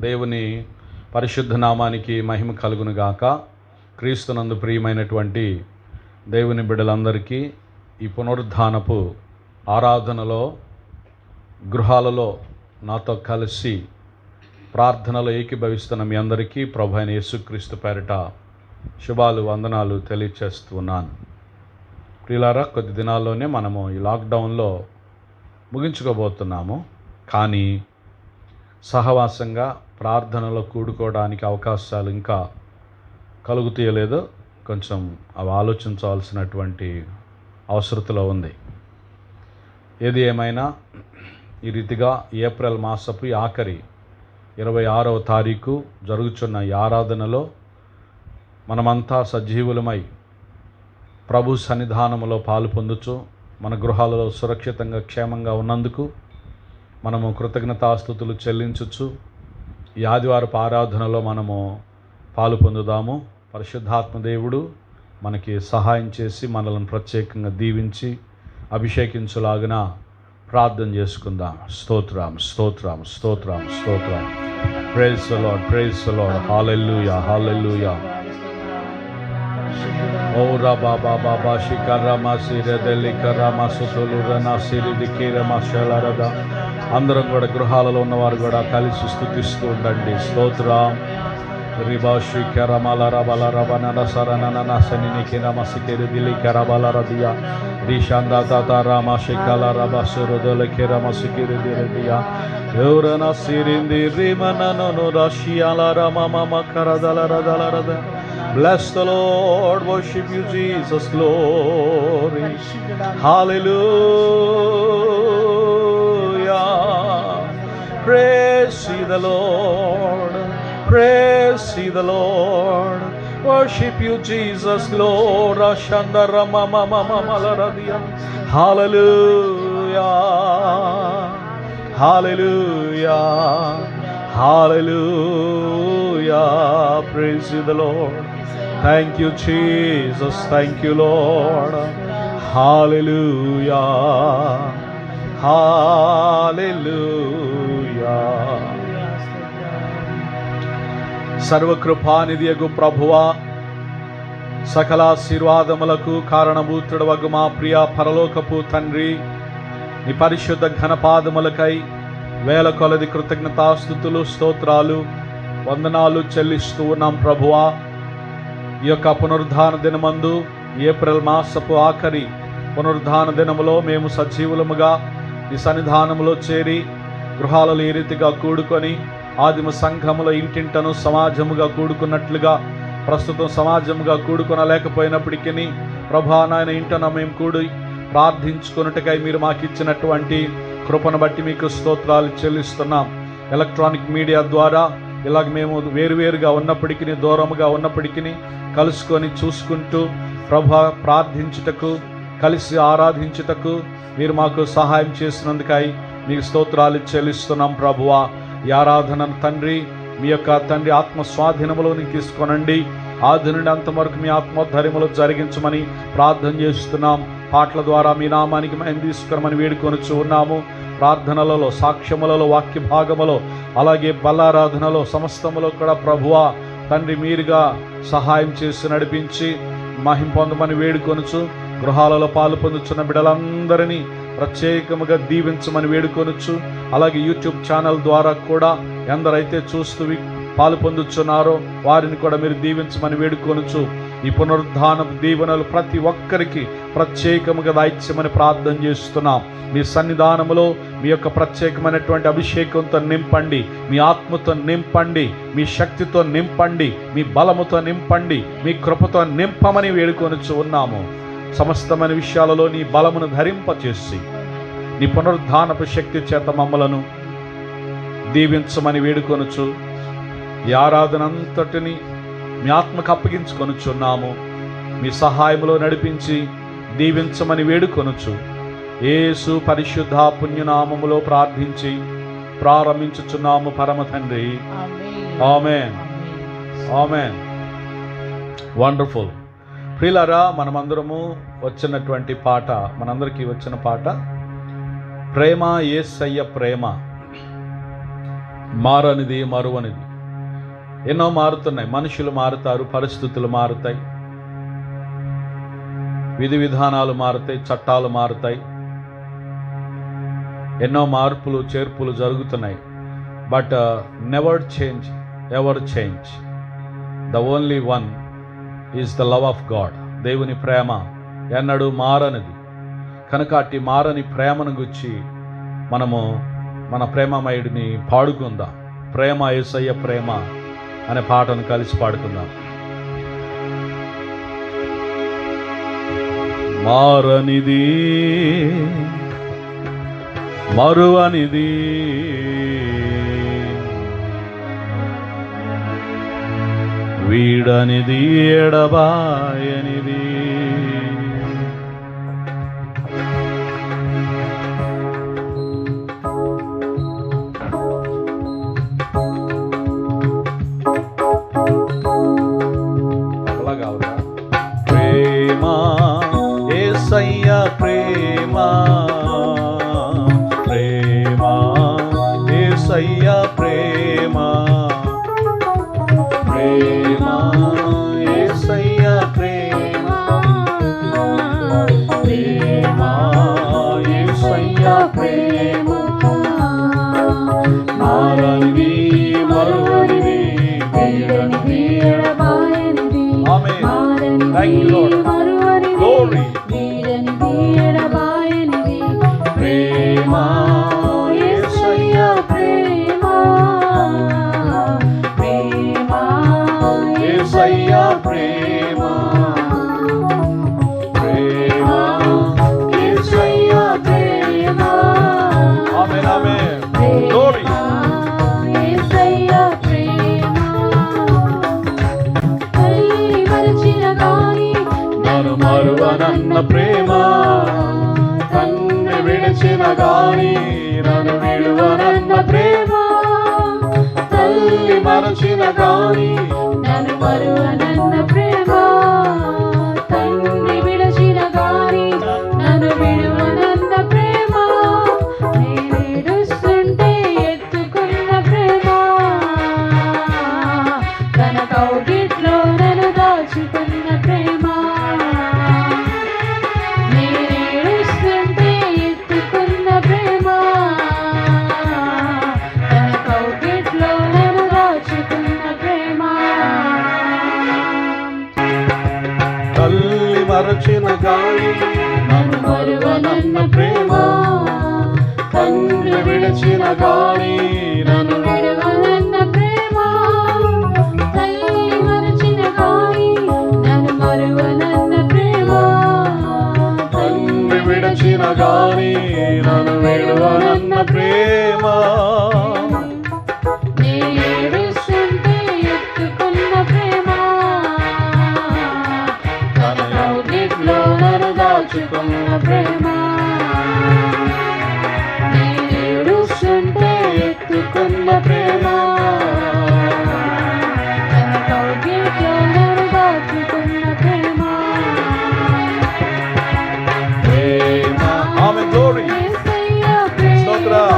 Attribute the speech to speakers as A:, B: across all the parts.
A: దేవుని పరిశుద్ధ నామానికి మహిమ కలుగును గాక. క్రీస్తునందు ప్రియమైనటువంటి దేవుని బిడ్డలందరికీ ఈ పునరుద్ధానపు ఆరాధనలో గృహాలలో నాతో కలిసి ప్రార్థనలో ఏకీభవిస్తున్న మీ అందరికీ ప్రభు అయిన యేసుక్రీస్తు పేరిట శుభాలు వందనాలు తెలియచేస్తున్నాను. ప్రియులారా, కొద్ది దినాల్లోనే మనము ఈ లాక్డౌన్లో ముగించుకోబోతున్నాము. కానీ సహవాసంగా ప్రార్థనలో కూడుకోవడానికి అవకాశాలు ఇంకా కలుగుతీయలేదు. కొంచెం అవి ఆలోచించవలసినటువంటి అవసరతలో ఉంది. ఏది ఏమైనా ఈ రీతిగా ఏప్రిల్ మాసపు ఆఖరి 26వ తారీఖు జరుగుతున్న ఈ ఆరాధనలో మనమంతా సజీవులమై ప్రభు సన్నిధానములో పాలు పొందుచు మన గృహాలలో సురక్షితంగా క్షేమంగా ఉన్నందుకు మనము కృతజ్ఞతాస్తుతులు చెల్లించుచు ఈ ఆదివారపు ఆరాధనలో మనము పాలు పొందుదాము. పరిశుద్ధాత్మ దేవుడు మనకి సహాయం చేసి మనల్ని ప్రత్యేకంగా దీవించి అభిషేకించులాగున ప్రార్థన చేసుకుందాం. స్తోత్రం స్తోత్రం స్తోత్రం స్తోత్రం. Praise the Lord, praise the Lord. Hallelujah hallelujah. ఓ రబా బాబా బాషికరమా సిరదలి కరమా సుతులురనా సిరిది కిరమా షలరదా. అందరం కూడా గృహాలలో ఉన్నవారు కూడా కలిసి స్తుతిస్తూ ఉండండి. స్తోత్రం. రిబాషి కెరమల రబల రబన సరనన సనిని కిరమసికిరి దిలి కెరబల రదియా రిషందా తాత రామశికల రబసురుదల కిరమసికిరి దిరదియా ఎవరన సిరింది రిమనను రషియాల రమమ కరదల రదల రద. Bless the Lord, worship you Jesus, glory, hallelujah. Praise ye the Lord, praise ye the Lord, worship you Jesus, glory, ashandara mama mama malaradia, hallelujah, hallelujah, hallelujah. Praise ye the Lord. Thank you Jesus, thank you Lord. Hallelujah, hallelujah. సర్వకృపానిధియగు ప్రభువా, సకల ఆశీర్వాదములకు కారణభూతుడవగు మా ప్రియ పరలోకపు తండ్రి, నీ పరిశుద్ధ ఘనపాదములకై వేల కొలది కృతజ్ఞతాస్తుతులు స్తోత్రాలు వందనాలు చెల్లిస్తూ ఉన్నాం ప్రభువా. ఈ యొక్క పునరుద్ధాన దినమందు ఏప్రిల్ మాసపు ఆఖరి పునరుద్ధాన దినములో మేము సజీవులముగా ఈ సన్నిధానములో చేరి గృహాలలో ఈ రీతిగా కూడుకొని ఆదిమ సంఘముల ఇంటింటను సమాజముగా కూడుకున్నట్లుగా ప్రస్తుతం సమాజముగా కూడుకొనలేకపోయినప్పటికీ ప్రభా నాయన ఇంటన మేము కూడి ప్రార్థించుకొనుటకై మీరు మాకు ఇచ్చినటువంటి కృపను బట్టి మీకు స్తోత్రాలు చెల్లిస్తున్నాం. ఎలక్ట్రానిక్ మీడియా ద్వారా ఇలాగ మేము వేరువేరుగా ఉన్నప్పటికీ, దూరముగా ఉన్నప్పటికీ కలుసుకొని చూసుకుంటూ ప్రభా ప్రార్థించుటకు, కలిసి ఆరాధించుటకు మీరు మాకు సహాయం చేసినందుకై మీకు స్తోత్రాలు చెల్లిస్తున్నాం ప్రభువా. ఈ ఆరాధన తండ్రి మీ యొక్క తండ్రి ఆత్మ స్వాధీనములోని తీసుకొనండి. ఆది నుండి అంతవరకు మీ ఆత్మోద్ధర్యములో జరిగించమని ప్రార్థన చేస్తున్నాం. పాటల ద్వారా మీ నామానికి మేము తీసుకురమని వేడుకొనుచు ఉన్నాము. ప్రార్థనలలో, సాక్ష్యములలో, వాక్య భాగములో, అలాగే బలారాధనలో సమస్తములో కూడా ప్రభువా తండ్రి మీరుగా సహాయం చేసి నడిపించి మహిమ పొందమని వేడుకొనుచు, గృహాలలో పాలు పొందుతున్న బిడ్డలందరినీ ప్రత్యేకముగా దీవించమని వేడుకొనుచు, అలాగే యూట్యూబ్ ఛానల్ ద్వారా కూడా ఎందరైతే చూస్తూ పాలు పొందుతున్నారో వారిని కూడా మీరు దీవించమని వేడుకొనుచు, ఈ పునరుద్ధాన దీవెనలు ప్రతి ఒక్కరికి ప్రత్యేకముగా దాయిచ్చమని ప్రార్థన చేస్తున్నాం. మీ సన్నిధానములో మీ యొక్క ప్రత్యేకమైనటువంటి అభిషేకంతో నింపండి, మీ ఆత్మతో నింపండి, మీ శక్తితో నింపండి, మీ బలముతో నింపండి, మీ కృపతో నింపమని వేడుకొనుచు ఉన్నాము. సమస్తమైన విషయాలలో నీ బలమును ధరింపచేసి నీ పునరుద్ధానపు శక్తి చేత మమ్మలను దీవించమని వేడుకొనుచు, ఈ ఆరాధన అంతటిని మీ ఆత్మకు అప్పగించుకొనుచున్నాము. మీ సహాయములో నడిపించి దీవించమని వేడుకొనుచు, యేసు పరిశుద్ధ పుణ్యనామములో ప్రార్థించి ప్రారంభించుచున్నాము పరమ తండ్రి. ఆమేన్ ఆమేన్. వండర్ఫుల్. ప్రియులారా, మనమందరము వచ్చినటువంటి పాట, మనందరికీ వచ్చిన పాట ప్రేమ యేసయ్య ప్రేమ. మారనిది, మరువనిది. ఎన్నో మారుతున్నాయి. మనుషులు మారుతారు, పరిస్థితులు మారుతాయి, విధి విధానాలు మారుతాయి, చట్టాలు మారుతాయి, ఎన్నో మార్పులు చేర్పులు జరుగుతున్నాయి. But never change, ever change. The only one is the love of God. దేవుని ప్రేమ ఎన్నడూ మారనిది. కనుక అట్టి మారని ప్రేమను గురించి మనము మన ప్రేమమయుడిని పాడుకుందాం. ప్రేమ యేసయ్య ప్రేమ అనే పాటను కలిసి పాడుకుందాం. మారనిది, మరువనిది, వీడనిది, ఎడబాయనిది, ప్రేమ యేసయ్య ప్రేమ, ప్రేమ యేసయ్య ప్రేమ, ప్రేమ యేసయ్య ప్రేమ, ప్రేమ యేసయ్య ప్రేమ, మారనిది, మరువనిది, వీడనిది, ఎడబాయనిది. ఆమేన్. Thank you, Lord. Glory. Prema Yesayya Prema, Prema Yesayya Prema, Prema Yesayya Prema. Amen, amen. Glory. యేసయ్య ప్రేమ, తల్లి మరచిన గాని నన్ను మరువనన్న ప్రేమ, తండ్రి విడిచిన గాని నన్ను విడువనన్న ప్రేమ, తల్లి మరచిన గాని నన్ను మరువనన్న ప్రేమ, తండ్రి విడిచిన గాని నన్ను విడువనన్న ప్రేమ, నేనేడుస్తుంటే ఎత్తుకున్న ప్రేమ, తన కౌగిట్లో నన్ను దాచుకున్న ప్రేమ, నేనేడుస్తుంటే ఎత్తుకున్న ప్రేమ, తన కౌగిట్లో నన్ను దాచుకున్న ప్రేమ, తల్లి మరచిన గాని నన్ను మరువనన్న ప్రేమ, తండ్రి విడిచిన గాని నన్ను విడువనన్న ప్రేమ, తల్లి మరచిన గాని నన్ను మరువనన్న ప్రేమ, తండ్రి విడిచిన గాని నన్ను విడువనన్న ప్రేమ, నేడుస్తుంటే ఎత్తుకున్న ప్రేమ, తన కౌగిట్లో నన్ను దాచుకున్న ప్రేమ, నేడుస్తుంటే ఎత్తుకున్న ప్రేమ, తన కౌగిట్లో నన్ను దాచుకున్న ప్రేమ, ప్రేమ. ఆమేన్. గ్లోరీ. యేసయ్య ప్రేమ, స్తోత్రం.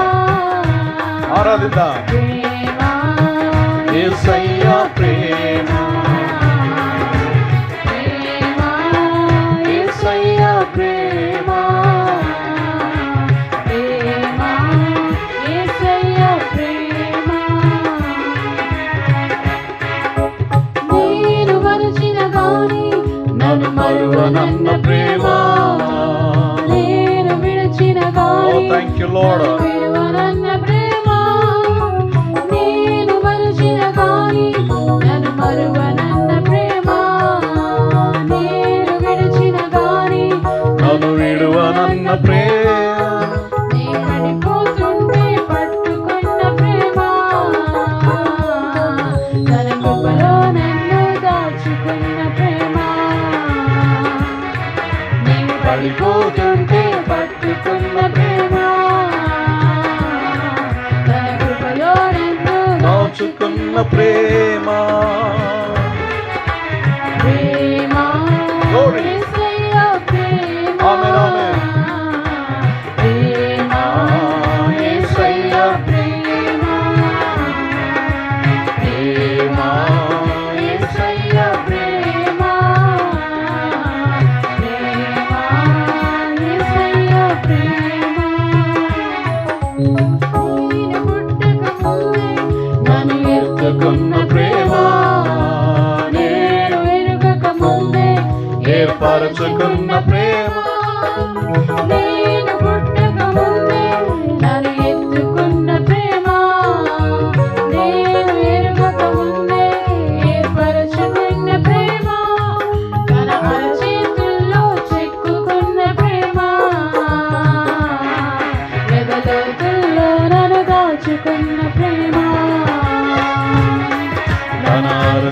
A: ఆరాధిద్దాం. ప్రేమ యేసయ్య ప్రేమ, ప్రేమ యేసయ్య ప్రేమ, ప్రేమ యేసయ్య ప్రేమ, నేను మరచిన గాని నన్ను మరువనన్న ప్రేమ, నేను విడిచిన గాని నన్ను విడువనన్న ప్రేమ, నేను మరచిన గాని నన్ను మరువనన్న ప్రేమ, నేను విడిచిన గాని నన్ను విడువనన్న ప్రేమ, నేను పడిపోతుంటే పట్టుకున్న ప్రేమ, తన కృపలో నన్ను దాచుకున్న ప్రేమ, నేను పడిపోతుంటే పట్టుకున్న ప్రేమ, తన కృపలో నన్ను దాచుకున్న ప్రేమ, ప్రేమ యేసయ్య ప్రేమ. ఆమేన్, ఆమేన్. ప్రేమ యేసయ్య ప్రేమ,
B: దాచుకున్న ప్రేమ,
A: తన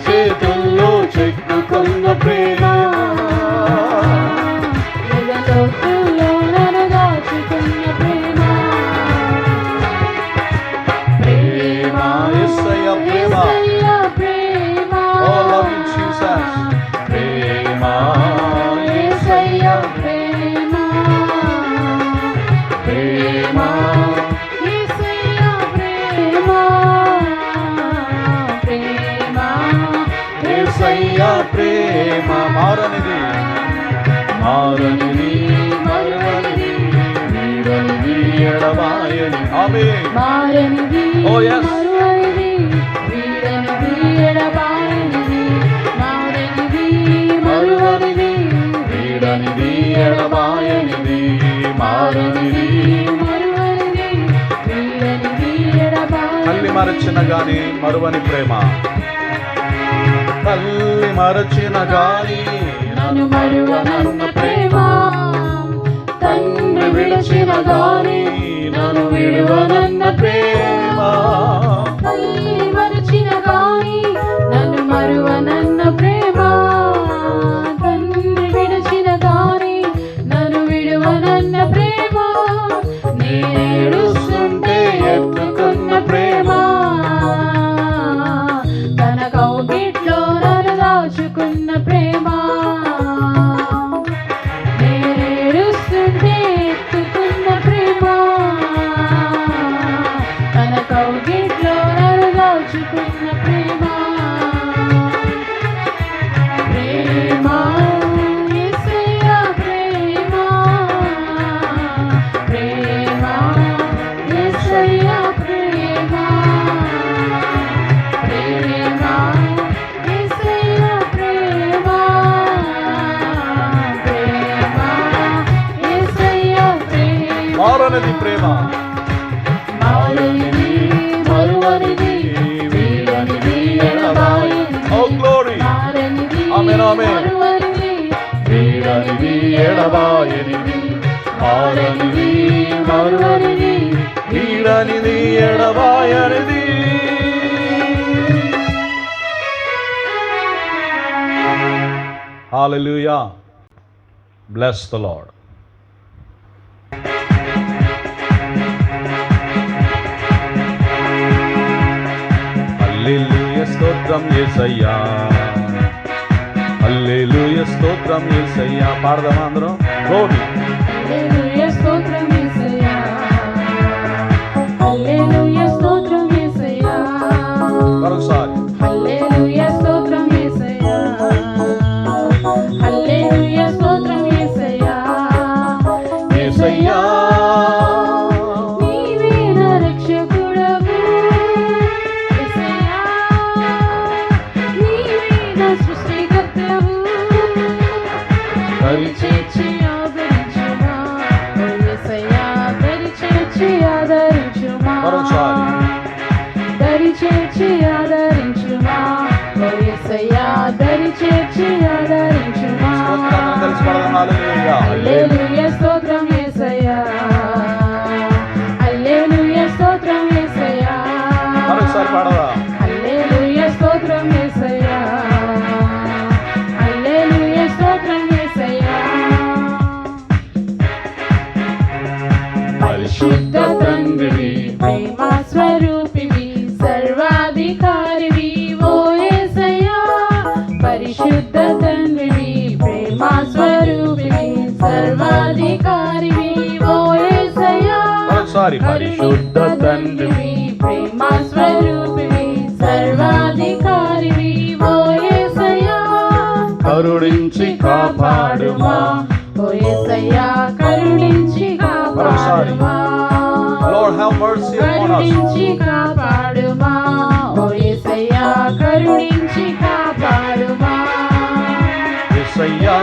A: చేతుల్లో చెక్కుకున్న ప్రేమ,
B: ఎదలోతుల్లో నన్ను దాచుకున్న ప్రేమ,
A: ప్రేమ యేసయ్య ప్రేమ.
B: యేసయ్య ప్రేమ.
A: Oh, love you, Jesus. ప్రేమ
B: యేసయ్య ప్రేమ,
A: ప్రేమ
B: యేసయ్య ప్రేమ, ప్రేమ
A: యేసయ్య ప్రేమ మారనిది, మారనిది, మరువనిది, వీడనిది, ఎడబాయని. ఆమేన్.
B: మారనిది,
A: Oh, yes.
B: మరువనిది, వీడనిది, ఎడబాయనిది, మారనిది, మరువనిది,
A: వీడనిది, ఎడబాయనిది, మారనిది.
B: మరువనిది, వీడనిది, ఎడబాయనిది.
A: తల్లి మరచిన గాని మరువని ప్రేమ, తల్లి మరచిన గాని
B: నన్ను మరువనన్న ప్రేమ, తండ్రి విడిచిన గాని నన్ను విడువనన్న ప్రేమ, తల్లి మరచిన గాని నన్ను మరువనన్న ప్రేమ, తండ్రి విడిచిన గాని నన్ను విడువనన్న ప్రేమ, నేడుస్తుంటే ఎత్తుకున్న ప్రేమ, తన కౌగిట్లో నన్ను దాచుకున్న ప్రేమ, నేడుస్తుంటే ఎత్తుకున్న ప్రేమ, తన కౌగిట్లో నన్ను దాచుకున్న ప్రేమ, ప్రేమ యేసయ్య ప్రేమ, ప్రేమ యేసయ్య ప్రేమ, ప్రేమ యేసయ్య ప్రేమ, ప్రేమ యేసయ్య ప్రేమ,
A: మారనిది ప్రేమ,
B: మారనిది, మరువనిది, వీడనిది, ఎడబాయనిది.
A: Oh, glory.
B: మారనిది,
A: Amen, amen.
B: మరువనిది,
A: వీడనిది, ఎడబాయనిది, మారనిది, మరువనిది, వీడనిది, ఎడబాయనిది. Hallelujah. Bless the Lord. హల్లెలూయా స్తోత్రం యేసయ్యా, హల్లెలూయా స్తోత్రం యేసయ్యా. పాడదామా అందరం? Glory.
B: హల్లెలూయా స్తోత్రం యేసయ్యా, హల్లెలూయా స్తోత్రం యేసయ్యా,
A: మరోసారి.
B: హల్లెలూయా స్తోత్రం యేసయ్యా, హల్లెలూయా స్తోత్రం యేసయ్యా,
A: యేసయ్యా
B: నీవే నా రక్షకుడవు, యేసయ్యా నీవే నా సృష్టికర్తవు, దరిచేర్చి ఆదరించుమా, ఓ యేసయ్యా దరిచేర్చి ఆదరించుమా,
A: మరోసారి.
B: దరిచేర్చి ఆదరించుమా, ఓ యేసయ్యా దరిచేర్చి ఆదరించుమా,
A: స్తోత్రం కలిసి పాడదాం. హల్లెలూయా.
B: హల్లెలూయా స్తోత్రం యేసయ్యా, హల్లెలూయా స్తోత్రం యేసయ్యా,
A: మరోసారి పాడదా.
B: హల్లెలూయా స్తోత్రం యేసయ్యా, హల్లెలూయా స్తోత్రం యేసయ్యా, పరిశుద్ధ తండ్రివి, ప్రేమ స్వరూపివి, సర్వాధికారివి, ఓ యేసయ్యా, పరిశుద్ధ తండ్రివి, ప్రేమ స్వరూపివి, సర్వాధికారివి, ఓ యేసయ్యా,
A: మరోసారి. పరిశుద్ధ తండ్రివి,
B: ప్రేమ స్వరూపివి, సర్వాధికారివి, ఓ యేసయ్యా,
A: కరుణించి కాపాడుమా.
B: ఓ యేసయ్యా కరుణించి కాపాడుమా,
A: Lord, have mercy upon us.
B: కరుణించి కాపాడుమా, ఓ యేసయ్యా కరుణించి కాపాడుమా,
A: యేసయ్యా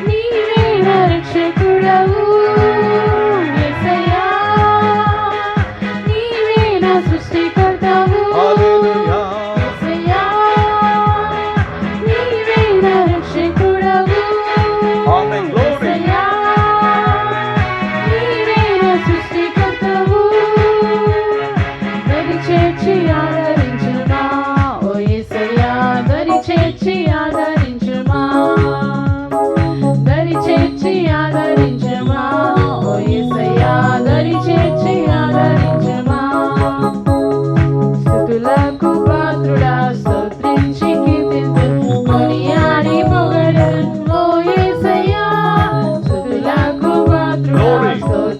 B: నీవే నా రక్షకుడవు, యేసయ్యా నీవే నా సృష్టికర్తవు,
A: హల్లెలూయా.
B: యేసయ్యా నీవే నా రక్షకుడవు,
A: Amen. Glory.
B: యేసయ్యా నీవే నా సృష్టికర్తవు,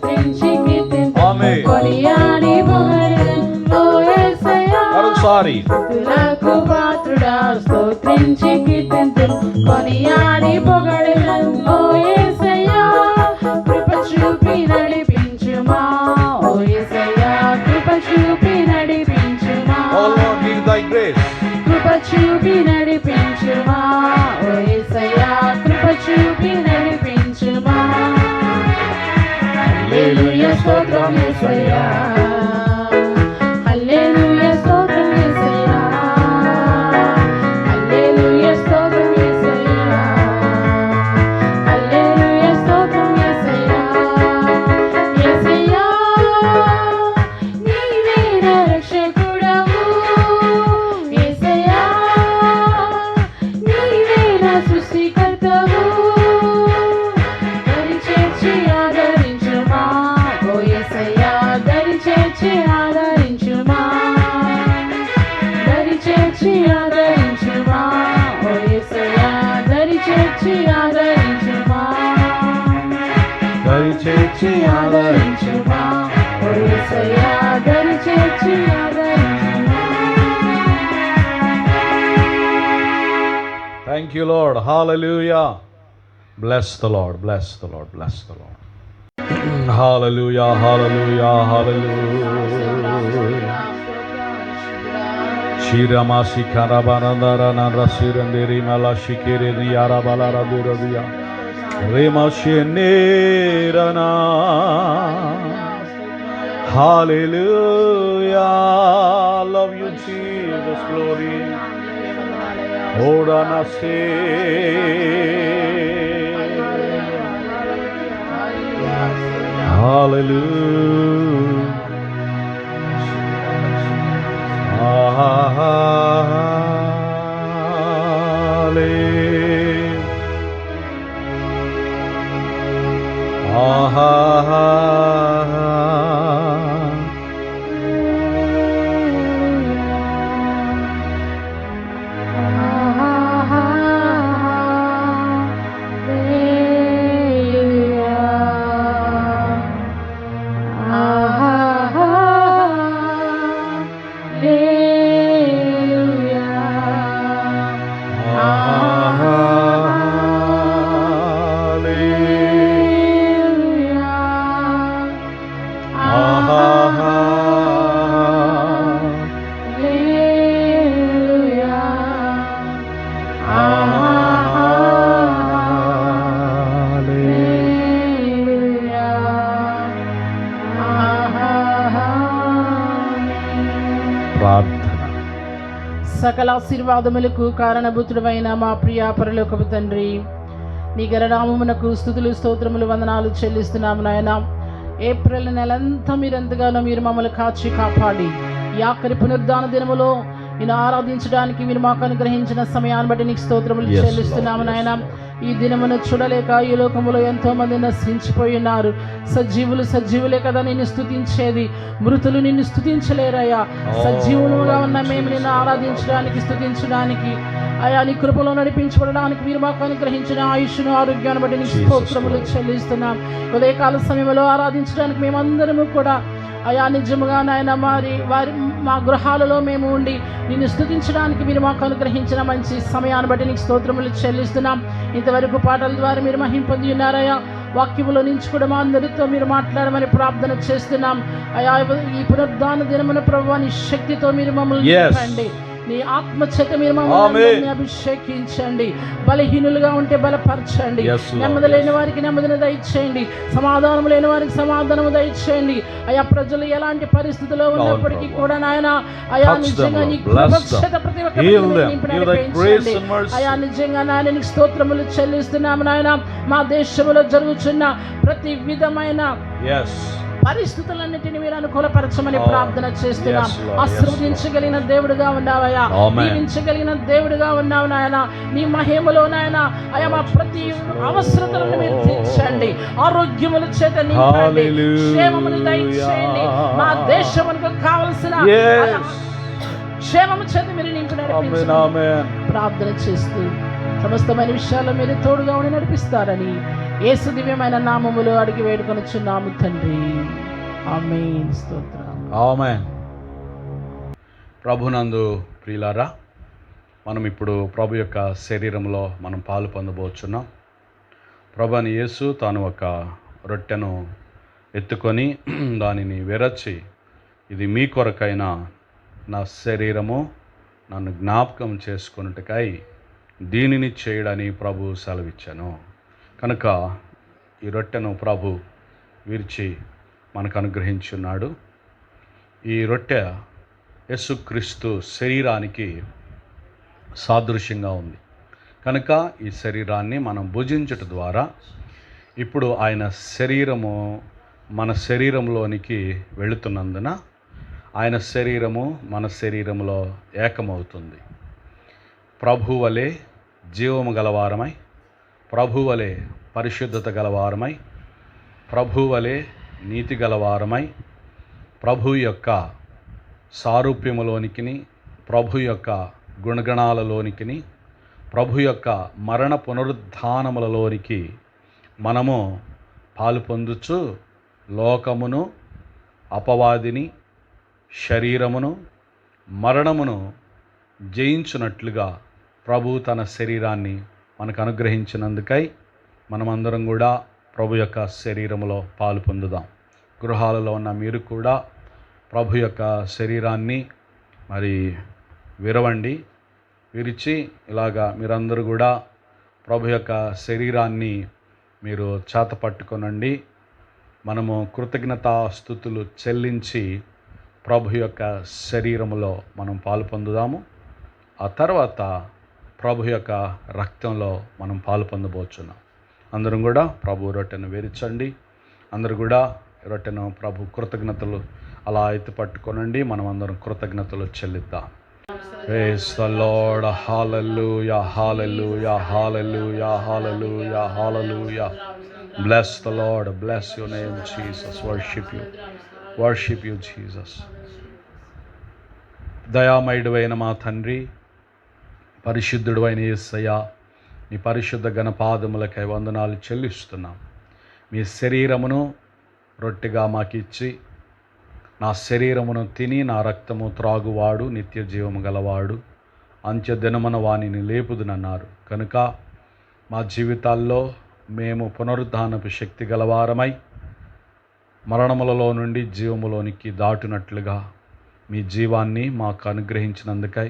B: స్తుతించి కీర్తింతును
A: ఆమేన్.
B: కొనియాడి పొగడెదను ఓ యేసయ్యా
A: మరొకసారి
B: స్తుతులకు పాత్రుడా స్తుతించి కీర్తింతును కొనియాడి పొగడెదను ఓ యేసయ్యా కృప చూపి నడిపించుమా ఓ యేసయ్యా కృప చూపి నడిపించుమా
A: Oh Lord, give thy grace.
B: కృప చూపి నడిపించుమా ఓ యేసయ్యా కృప చూపి నడిపించుమా హల్లెలూయా స్తోత్రం యేసయ్యా హల్లెలూయా స్తోత్రం యేసయ్యా హల్లెలూయా స్తోత్రం యేసయ్యా హల్లెలూయా స్తోత్రం యేసయ్యా యేసయ్యా నీవే నా రక్షకుడవు యేసయ్యా నీవే నా సృష్టికర్తవు దరి చేర్చి ఆదరించుమా ఓ యేసయ్యా దరి చేర్చి ఆదరించుమా దరి చేర్చి ఆదరించుమా ఓ యేసయ్యా దరి చేర్చి ఆదరించుమా
A: దరి చేర్చి
B: ఆదరించుమా ఓ యేసయ్యా దరి చేర్చి ఆదరించుమా
A: Thank you, Lord. Hallelujah. Bless the Lord. Bless the Lord. Bless the Lord. Hallelujah. Hallelujah. Hallelujah. Shirama shikara barandara nandra sirandiri mala shikiri diyara balara duradiya. Rema shenirana. Hallelujah. Love you, Jesus. Glory. Ora nase. ప్రార్థన.
B: సకల ఆశీర్వాదములకు కారణభూతుడమైన మా ప్రియ పరలోకపు తండ్రి, నీ గణనామమునకు స్తుతులు స్తోత్రములు వందనాలు చెల్లిస్తున్నాము నాయన. ఏప్రిల్ నెలంతా మీరెంతగానో మీరు మమ్మల్ని కాచి కాపాడి ఈ ఆఖరి పునరుద్ధాన దినములో నేను ఆరాధించడానికి మీరు మాకు అనుగ్రహించిన సమయాన్ని బట్టి నీకు స్తోత్రములు
A: Yes,
B: చెల్లిస్తున్నాము
A: Lord, yes.
B: నాయన. ఈ దినమును చూడలేక ఈ లోకములో ఎంతో మంది నశించిపోయి ఉన్నారు. సజీవులే కదా నిన్ను స్తుతించేది, మృతులు నిన్ను స్తుతించలేరయ్యా. సజీవులుగా ఉన్న మేము నిన్ను ఆరాధించడానికి స్తుతించడానికి అయా నీ కృపలో నడిపించబడడానికి మీరు మాకు అనుగ్రహించిన ఆయుష్ను ఆరోగ్యాన్ని బట్టి నీకు స్తోత్రములు చెల్లిస్తున్నాం. ఉదయకాల సమయంలో ఆరాధించడానికి మేమందరము కూడా అయా నిజముగా నాయన వారి మా గృహాలలో మేము ఉండి నిన్ను స్తుతించడానికి మీరు మాకు అనుగ్రహించిన మంచి సమయాన్ని బట్టి నీకు స్తోత్రములు చెల్లిస్తున్నాం. ఇంతవరకు పాటల ద్వారా మీరు మహిమ పొంది ఉన్నారయ్యా. వాక్యములో నుంచి కూడా మా అందరితో మీరు మాట్లాడమని ప్రార్థన చేస్తున్నాం అయా. ఈ పునరుద్ధాన దినమున ప్రభువా నీ శక్తితో మీరు మమ్మల్ని నింపండి, నీ ఆత్మ చేత మీరు మమ్మల్ని అభిషేకించండి. బలహీనులుగా ఉంటే బలపరచండి, నెమ్మది లేని వారికి నెమ్మదిని దయచేయండి, సమాధానం లేని వారికి సమాధానము దయచేయండి అయా. ప్రజలు ఎలాంటి పరిస్థితిలో ఉన్నప్పటికీ కూడా నాయన అయా నిజంగా నీ కృపక్షత ప్రతి ఒక్కరిని అయా నిజంగా నాయన నీకు స్తోత్రములు చెల్లిస్తున్నాము నాయన. మా దేశంలో జరుగుతున్న ప్రతి విధమైన పరిస్థితులన్నిటిని మీరు అనుకూలపరచమని ప్రార్థన చేస్తున్నాం. ఆశీర్వదించగలిగిన దేవుడుగా ఉన్నావయ్యా, దీవించగలిగిన దేవుడుగా ఉన్నావు నాయన. నీ మహిమలో నాయన అయా మా ప్రతి అవసరతలను మీరు తీర్చండి, ఆరోగ్యముల చేత నింపండి, క్షేమమును దయచేయండి. మా దేశమునకు కావలసిన క్షేమము చేత మీరు నింపి
A: ఆమేన్
B: నడిపించమని
A: ఆమేన్.
B: ప్రార్థన చేస్తూ సమస్తమైన విషయాల్లో మీరు తోడుగా ఉండి నడిపిస్తారని యేసు దివ్యమైన నామములో అడిగి వేడుకొనుచున్నాము తండ్రి. ఆమేన్. స్తోత్రం.
A: ఆమేన్. ప్రభునందు ప్రియులారా, మనం ఇప్పుడు ప్రభు యొక్క శరీరంలో మనం పాలు పొందబోచున్నాం. ప్రభు అని యేసు తాను ఒక రొట్టెను ఎత్తుకొని దానిని విరచి, ఇది మీ కొరకైన నా శరీరము, నన్ను జ్ఞాపకం చేసుకొనుటకై దీనిని చేయడని ప్రభు సెలవిచ్చాను. కనుక ఈ రొట్టెను ప్రభు విరిచి మనకు అనుగ్రహించున్నాడు. ఈ రొట్టె యేసుక్రీస్తు శరీరానికి సాదృశ్యంగా ఉంది. కనుక ఈ శరీరాన్ని మనం భుజించటం ద్వారా ఇప్పుడు ఆయన శరీరము మన శరీరంలోనికి వెళుతున్నందున ఆయన శరీరము మన శరీరంలో ఏకమవుతుంది. ప్రభు వలె జీవము గలవారమై, ప్రభు వలె పరిశుద్ధత గలవారమై, ప్రభు వలె నీతి గలవారమై, ప్రభు యొక్క సారూప్యములోనికిని, ప్రభు యొక్క గుణగణాలలోనికిని, ప్రభు యొక్క మరణ పునరుద్ధానములలోనికి మనము పాలు పొందుచు లోకమును, అపవాదిని, శరీరమును, మరణమును జయించున్నట్లుగా ప్రభు తన శరీరాన్ని మనకు అనుగ్రహించినందుకై మనమందరం కూడా ప్రభు యొక్క శరీరములో పాలు పొందుదాం. గృహాలలో ఉన్న మీరు కూడా ప్రభు యొక్క శరీరాన్ని మరి విరవండి, విరిచి ఇలాగా మీరందరూ కూడా ప్రభు యొక్క శరీరాన్ని మీరు చేతపట్టుకొనండి. మనము కృతజ్ఞతాస్తుతులు చెల్లించి ప్రభు యొక్క శరీరములో మనం పాలు పొందుదాము. ఆ తర్వాత ప్రభు యొక్క రక్తంలో మనం పాలు పొందబోచున్నాం. అందరం కూడా ప్రభు రొట్టెను విరిచండి. అందరూ కూడా రొట్టెను ప్రభు కృతజ్ఞతలు అలా ఎత్తి పట్టుకొనండి. మనం అందరం కృతజ్ఞతలు చెల్లిద్దాం. Praise the Lord. Hallelujah, hallelujah, hallelujah, hallelujah, hallelujah. Bless the Lord. Bless your name, Jesus. Worship you. Worship you, Jesus. దయామయుడైన మా తండ్రి, పరిశుద్ధుడు అయిన యేసయ్య, మీ పరిశుద్ధ ఘనపాదములకై వందనాలు చెల్లిస్తున్నాం. మీ శరీరమును రొట్టెగా మాకిచ్చి, నా శరీరమును తిని నా రక్తము త్రాగువాడు నిత్య జీవము గలవాడు, అంత్యదినమున వానిని లేపుదునన్నారు. కనుక మా జీవితాల్లో మేము పునరుద్ధానపు శక్తి గలవారమై మరణములలో నుండి జీవములోనికి దాటునట్లుగా మీ జీవాన్ని మాకు అనుగ్రహించినందుకై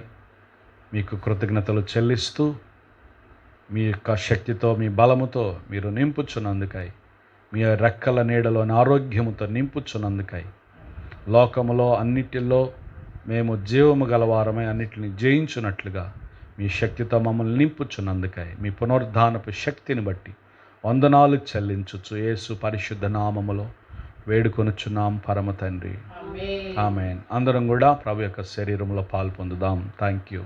A: మీకు కృతజ్ఞతలు చెల్లిస్తూ, మీ యొక్క శక్తితో మీ బలముతో మీరు నింపుచున్నందుకై, మీ రెక్కల నీడలోని ఆరోగ్యముతో నింపుచున్నందుకై, లోకములో అన్నిటిలో మేము జీవము గలవారమై అన్నిటిని జయించున్నట్లుగా మీ శక్తితో మమ్మల్ని నింపుచున్నందుకై మీ పునరుద్ధానపు శక్తిని బట్టి వందనాలు చెల్లించుచు యేసు పరిశుద్ధ నామములో వేడుకొనుచున్నాం పరమ తండ్రి. ఆమేన్. అందరం కూడా ప్రభు యొక్క శరీరంలో పాలు పొందుదాం. Thank you.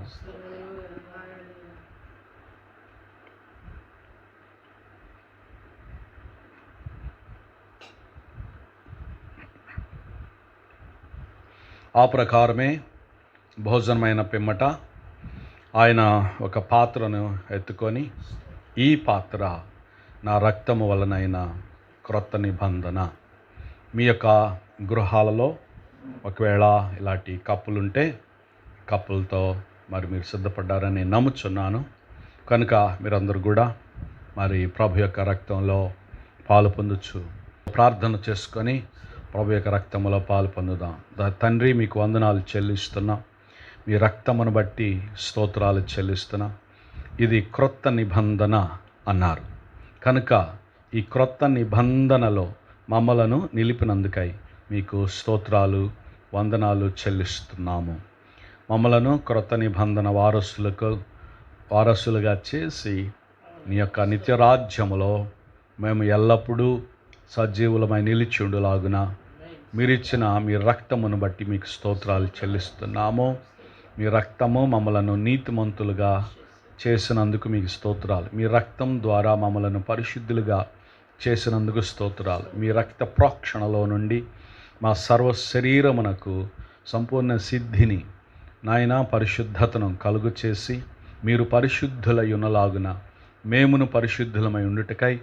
A: ఆ ప్రకారమే భోజనమైన పిమ్మట ఆయన ఒక పాత్రను ఎత్తుకొని, ఈ పాత్ర నా రక్తము వలనైన క్రొత్త నిబంధన. మీ యొక్క గృహాలలో ఒకవేళ ఇలాంటి కప్పులుంటే కప్పులతో మరి మీరు సిద్ధపడ్డారని నమ్ముచున్నాను. కనుక మీరందరూ కూడా మరి ప్రభు యొక్క రక్తంలో పాలు పొందొచ్చు. ప్రార్థన చేసుకొని ప్రభు యొక్క రక్తంలో పాలు పొందుదాం. తండ్రి, మీకు వందనాలు చెల్లిస్తున్నాం. మీ రక్తమును బట్టి స్తోత్రాలు చెల్లిస్తున్నాం. ఇది క్రొత్త నిబంధన అన్నారు. కనుక ఈ క్రొత్త నిబంధనలో మమ్మలను నిలిపినందుకై మీకు స్తోత్రాలు, వందనాలు చెల్లిస్తున్నాము. మమ్మలను క్రొత్త నిబంధన వారసులుగా చేసి నీ యొక్క నిత్యరాజ్యములో మేము ఎల్లప్పుడూ సజీవులమై నిలిచిండులాగున మీరిచ్చిన మీ రక్తమును బట్టి మీకు స్తోత్రాలు చెల్లిస్తున్నాము. మీ రక్తము మమ్మలను నీతిమంతులుగా చేసినందుకు మీకు స్తోత్రాలు. మీ రక్తం ద్వారా మమ్మలను పరిశుద్ధులుగా చేసినందుకు స్తోత్రాలు. మీ రక్త ప్రోక్షణలో నుండి మా సర్వ శరీరమునకు సంపూర్ణ సిద్ధిని నాయన పరిశుద్ధతను కలుగు చేసి మీరు పరిశుద్ధులై ఉన్నలాగున మేమును పరిశుద్ధులమై ఉండుటకై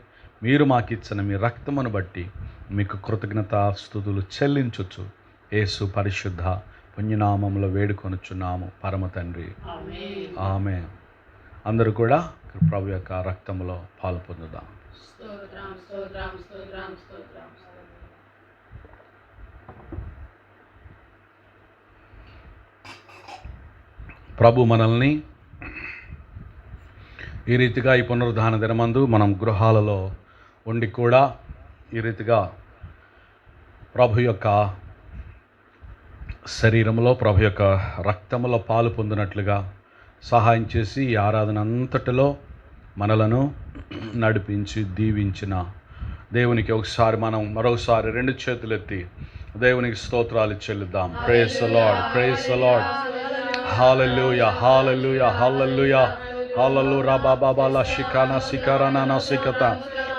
A: మీరు మాకిచ్చిన మీ రక్తమును బట్టి మీకు కృతజ్ఞతాస్తుతులు చెల్లించుచు యేసు పరిశుద్ధ పుణ్యనామంలో వేడుకొనుచున్నాము పరమ తండ్రి, ఆమేన్. అందరూ కూడా ప్రభు యొక్క రక్తములో పాలు పొందుదాం. ప్రభు మనల్ని ఈ రీతిగా ఈ పునరుద్ధాన దినమందు మనం గృహాలలో ఉండి కూడా ఈ రీతిగా ప్రభు యొక్క శరీరంలో ప్రభు యొక్క రక్తములో పాలు పొందినట్లుగా సహాయం చేసి ఈ ఆరాధన అంతటిలో మనలను నడిపించి దీవించిన దేవునికి ఒకసారి మనం మరొకసారి రెండు చేతులెత్తి దేవునికి స్తోత్రాలు చెల్లిద్దాం. Praise the Lord, praise the Lord. Hallelujah, hallelujah, hallelujah, hallelujah. బాబా లా షికానా సికారానా నా సికత.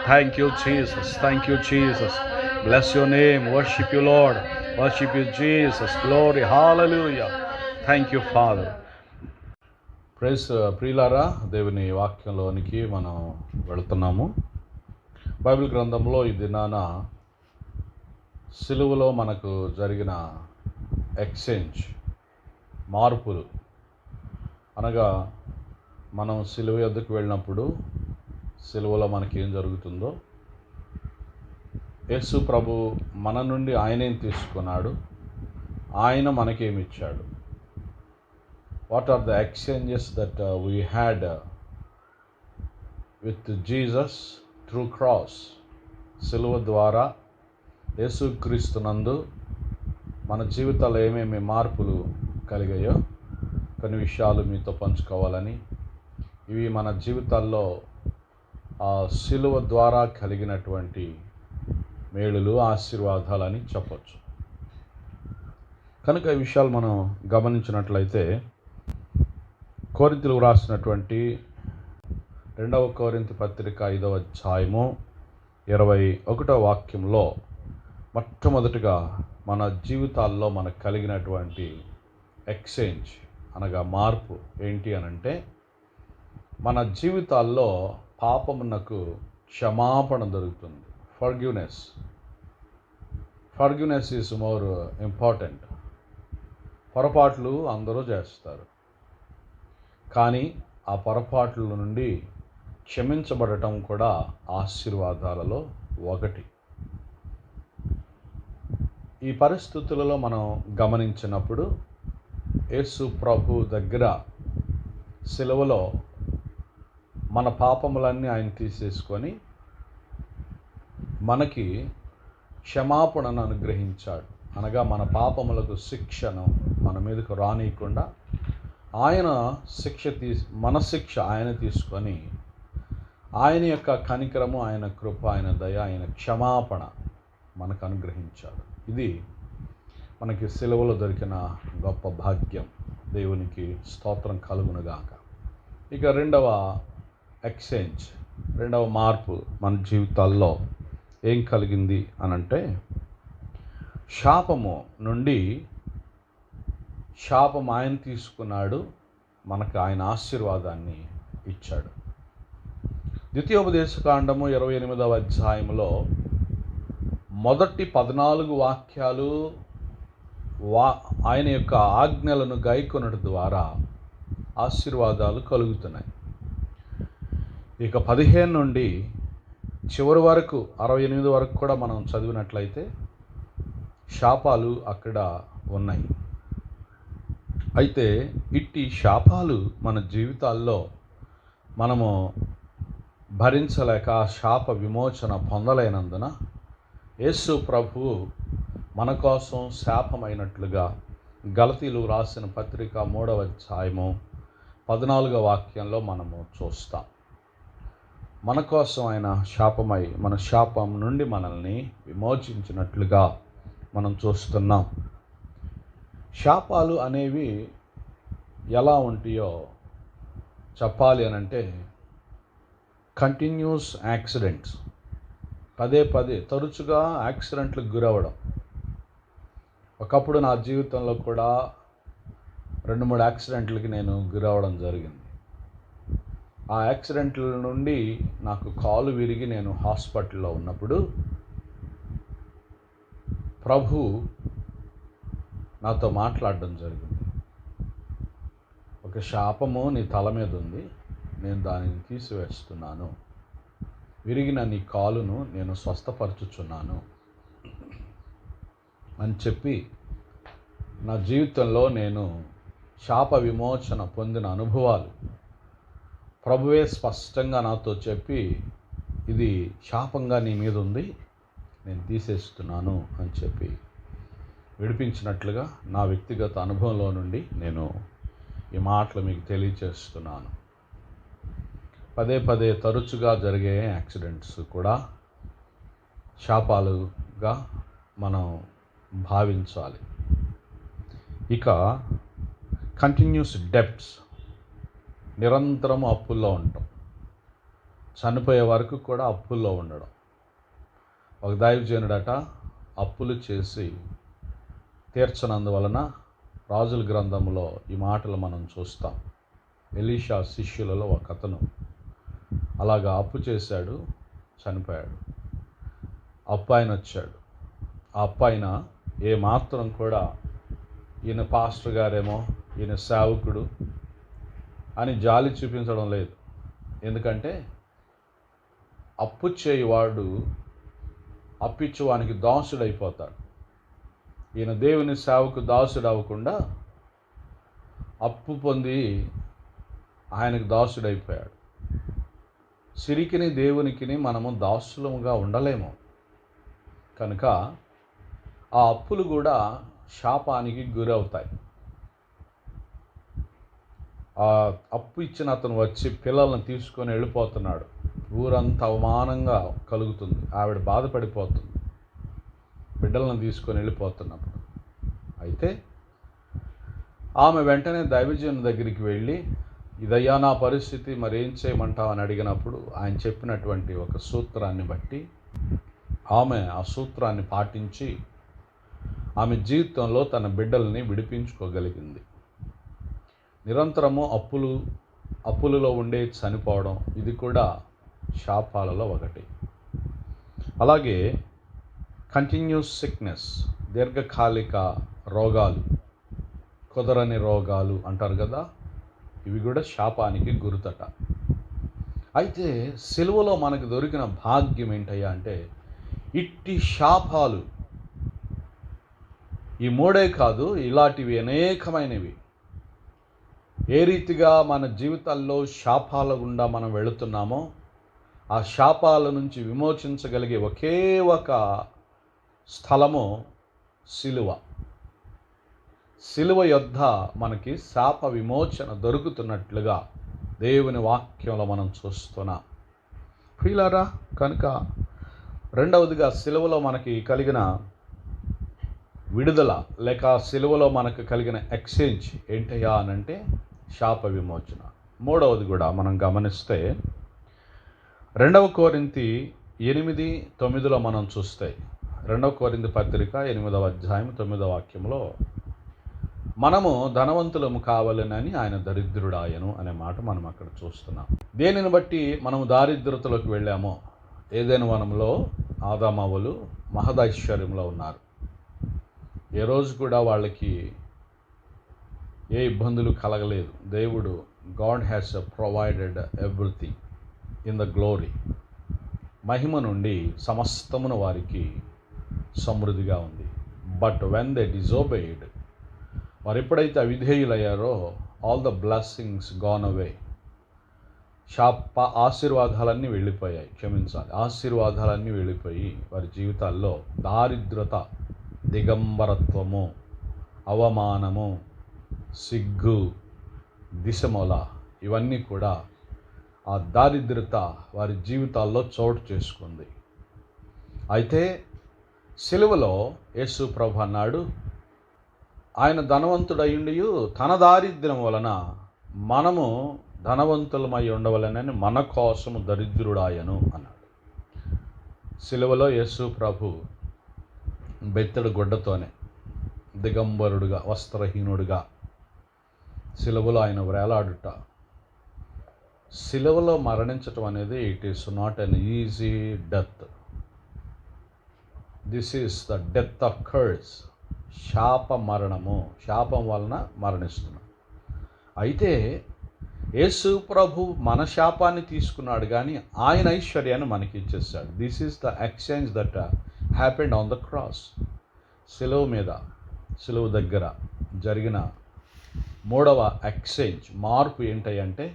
A: Thank you Jesus, thank you Jesus. Bless your name, worship you Lord, worship you Jesus. Glory, hallelujah. Thank you father. Praise ప్రియులారా, దేవుని వాక్యంలోనికి మనం వెళుతున్నాము. బైబిల్ గ్రంథంలో ఈ దినాన సిలువలో మనకు జరిగిన ఎక్స్చేంజ్, మార్పులు అనగా మనం సిలువ యొద్దకు వెళ్ళినప్పుడు సిలువలో మనకి ఏం జరుగుతుందో, యేసు ప్రభు మన నుండి ఆయనేం తీసుకున్నాడు, ఆయన మనకేమిచ్చాడు. What are the exchanges that we had with Jesus through cross. సిలువ ద్వారా యేసుక్రీస్తునందు మన జీవితాల్లో ఏమేమి మార్పులు కలిగాయో కొన్ని విషయాలు మీతో పంచుకోవాలని, ఇవి మన జీవితాల్లో ఆ సిలువ ద్వారా కలిగినటువంటి మేలులు, ఆశీర్వాదాలని చెప్పచ్చు. కనుక ఈ విషయాలు మనం గమనించినట్లయితే కొరింథీయులకు రాసినటువంటి 2వ కొరింథీ పత్రిక 5వ అధ్యాయము 21వ వాక్యంలో మొట్టమొదటిగా మన జీవితాల్లో మనకు కలిగినటువంటి ఎక్స్చేంజ్ అనగా మార్పు ఏంటి అనంటే, మన జీవితాల్లో పాపమునకు క్షమాపణ దొరుకుతుంది. Forgiveness is more important. పొరపాట్లు అందరూ చేస్తారు, కానీ ఆ పొరపాట్ల నుండి క్షమించబడటం కూడా ఆశీర్వాదాలలో ఒకటి. ఈ పరిస్థితులలో మనం గమనించినప్పుడు యేసు ప్రభు దగ్గర సిలువలో మన పాపములన్నీ ఆయన తీసేసుకొని మనకి క్షమాపణను అనుగ్రహించాడు. అనగా మన పాపములకు శిక్షను మన మీదకు రానియకుండా ఆయన మన శిక్ష ఆయన తీసుకొని ఆయన యొక్క కనికరము, ఆయన కృప, ఆయన దయ, ఆయన క్షమాపణ మనకు అనుగ్రహించాడు. ఇది మనకి సిలువలో దొరికిన గొప్ప భాగ్యం. దేవునికి స్తోత్రం కలుగునుగాక. ఇక రెండవ ఎక్స్చేంజ్, రెండవ మార్పు మన జీవితాల్లో ఏం కలిగింది అనంటే, శాపము నుండి శాపం ఆయన తీసుకున్నాడు, మనకు ఆయన ఆశీర్వాదాన్ని ఇచ్చాడు. ద్వితీయోపదేశకాండము 28వ అధ్యాయంలో మొదటి 14 వాక్యాలు ఆయన యొక్క ఆజ్ఞలను గైకొనడం ద్వారా ఆశీర్వాదాలు కలుగుతున్నాయి. ఇక 15 నుండి చివరి వరకు 68 వరకు కూడా మనం చదివినట్లయితే శాపాలు అక్కడ ఉన్నాయి. అయితే ఇట్టి శాపాలు మన జీవితాల్లో మనము భరించలేక శాప విమోచన పొందలేనందున యేసు ప్రభువు మన కోసం శాపమైనట్లుగా గలతీలు రాసిన పత్రిక 3వ అధ్యాయము 14వ వాక్యంలో మనము చూస్తాం. మన కోసం ఆయన శాపమై మన శాపం నుండి మనల్ని విమోచించినట్లుగా మనం చూస్తున్నాం. శాపాలు అనేవి ఎలా ఉంటాయో చెప్పాలి అనంటే, కంటిన్యూస్ యాక్సిడెంట్స్, పదే తరచుగా యాక్సిడెంట్లకు గురవడం. ఒకప్పుడు నా జీవితంలో కూడా 2-3 యాక్సిడెంట్లకి నేను గురవడం జరిగింది. ఆ యాక్సిడెంట్ల నుండి నాకు కాలు విరిగి నేను హాస్పిటల్లో ఉన్నప్పుడు ప్రభు నాతో మాట్లాడడం జరిగింది. ఒక శాపము నీ తల మీద ఉంది, నేను దానిని తీసివేస్తున్నాను. విరిగిన నీ కాలును నేను స్వస్థపరచుచున్నాను అని చెప్పి నా జీవితంలో నేను శాప విమోచన పొందిన అనుభవాలు ప్రభువే స్పష్టంగా నాతో చెప్పి, ఇది శాపంగా నీ మీద ఉంది, నేను తీసేస్తున్నాను అని చెప్పి విడిపించినట్లుగా నా వ్యక్తిగత అనుభవంలో నుండి నేను ఈ మాటలు మీకు తెలియచేస్తున్నాను. పదే తరచుగా జరిగే యాక్సిడెంట్స్ కూడా శాపాలుగా మనం భావించాలి. ఇక కంటిన్యూస్ డెబ్ట్స్, నిరంతరము అప్పుల్లో ఉండటం, చనిపోయే వరకు కూడా అప్పుల్లో ఉండడం. ఒక దైవజనుడట అప్పులు చేసి తీర్చనందువలన రాజుల గ్రంథంలో ఈ మాటలు మనం చూస్తాం. ఎలీషా శిష్యులలో ఒక అతను అలాగా అప్పు చేశాడు, చనిపోయాడు. అప్పాయన వచ్చాడు. ఆ అప్పాయన ఏమాత్రం కూడా ఈయన పాస్టర్ గారేమో, ఈయన సేవకుడు అని జాలి చూపించడం లేదు. ఎందుకంటే అప్పు చేయువాడు అప్పిచ్చువానికి దాసుడైపోతాడు. ఈయన దేవుని సేవకు దాసుడు అవ్వకుండా అప్పు పొంది ఆయనకు దాసుడైపోయాడు. సిరికిని దేవునికిని మనము దాసులముగా ఉండలేము. కనుక ఆ అప్పులు కూడా శాపానికి గురవుతాయి. ఆ అప్పు ఇచ్చిన అతను వచ్చి పిల్లల్ని తీసుకొని వెళ్ళిపోతున్నాడు. ఊరంతా అవమానంగా కలుగుతుంది. ఆవిడ బాధపడిపోతుంది బిడ్డలను తీసుకొని వెళ్ళిపోతున్నప్పుడు. అయితే ఆమె వెంటనే దైవజనుని దగ్గరికి వెళ్ళి, ఇదయ్యా నా పరిస్థితి, మరేం చేయమంటావు అని అడిగినప్పుడు ఆయన చెప్పినటువంటి ఒక సూత్రాన్ని బట్టి ఆమె ఆ సూత్రాన్ని పాటించి ఆమె జీవితంలో తన బిడ్డల్ని విడిపించుకోగలిగింది. నిరంతరము అప్పులలో ఉండే చనిపోవడం, ఇది కూడా శాపాలలో ఒకటి. అలాగే కంటిన్యూస్ సిక్నెస్, దీర్ఘకాలిక రోగాలు, కుదరని రోగాలు అంటారు కదా, ఇవి కూడా శాపానికి గురుతట. అయితే సిలువలో మనకు దొరికిన భాగ్యం ఏంటయ్యా అంటే, ఇట్టి శాపాలు ఈ 3 కాదు, ఇలాంటివి అనేకమైనవి. ఏ రీతిగా మన జీవితాల్లో శాపాల గుండా మనం వెళుతున్నామో, ఆ శాపాల నుంచి విమోచించగలిగే ఒకే ఒక స్థలము సిలువ. సిలువ యొద్ద మనకి శాప విమోచన దొరుకుతున్నట్లుగా దేవుని వాక్యంలో మనం చూస్తున్నాం. ప్రియులారా, కనుక రెండవదిగా సిలువలో మనకి కలిగిన విడుదల లేక సిలువలో మనకు కలిగిన ఎక్స్చేంజ్ ఏంటయ్యా అనంటే శాప విమోచన. మూడవది కూడా మనం గమనిస్తే 2 కొరింథీ 8:9 మనం చూస్తే, 2 కొరింథీ పత్రిక 8వ అధ్యాయం 9వ వాక్యంలో, మనము ధనవంతులము కావాలని ఆయన దరిద్రుడాయను అనే మాట మనం అక్కడ చూస్తున్నాం. దేనిని బట్టి మనము దారిద్రతలోకి వెళ్ళామో, ఏదైనా వనంలో ఆదామవ్వలు మహదైశ్వర్యంలో ఉన్నారు. ఏ రోజు కూడా వాళ్ళకి ఏ ఇబ్బందులు కలగలేదు. దేవుడు God has provided everything in the glory. మహిమ నుండి సమస్తమును వారికి సమృద్ధిగా ఉంది. బట్ వెన్ దే డిజోబెయిడ్, వారు ఎప్పుడైతే అవిధేయులయ్యారో, all the blessings gone away. ఆశీర్వాదాలన్నీ వెళ్ళిపోయాయి. క్షమించాలి, ఆశీర్వాదాలన్నీ వెళ్ళిపోయి వారి జీవితాల్లో దారిద్రత, దిగంబరత్వము, అవమానము, సిగ్గు, దిశమొల, ఇవన్నీ కూడా ఆ దారిద్రత వారి జీవితాల్లో చోటు చేసుకుంది. అయితే సిలువలో యేసు ప్రభు అన్నాడు, ఆయన ధనవంతుడయుండియు తన దారిద్ర్యం వలన మనము ధనవంతులమై ఉండవలనని మన కోసము దరిద్రుడాయను అన్నాడు. సిలువలో యేసు ప్రభు బెత్తడి గుడ్డతోనే దిగంబరుడుగా, వస్త్రహీనుడుగా సిలువలో ఆయన వేలాడుట, సిలువలో మరణించటం అనేది it is not an easy death. This is the death of curse. శాప మరణము, శాపం వలన మరణిస్తున్నాం. అయితే యేసు ప్రభు మన శాపాన్ని తీసుకున్నాడు, కానీ ఆయన ఐశ్వర్యాన్ని మనకి ఇచ్చేసాడు. This is the exchange that happened on the cross. సిలువ దగ్గర జరిగిన మూడవ ఎక్స్చేంజ్, మార్పు ఏంటంటే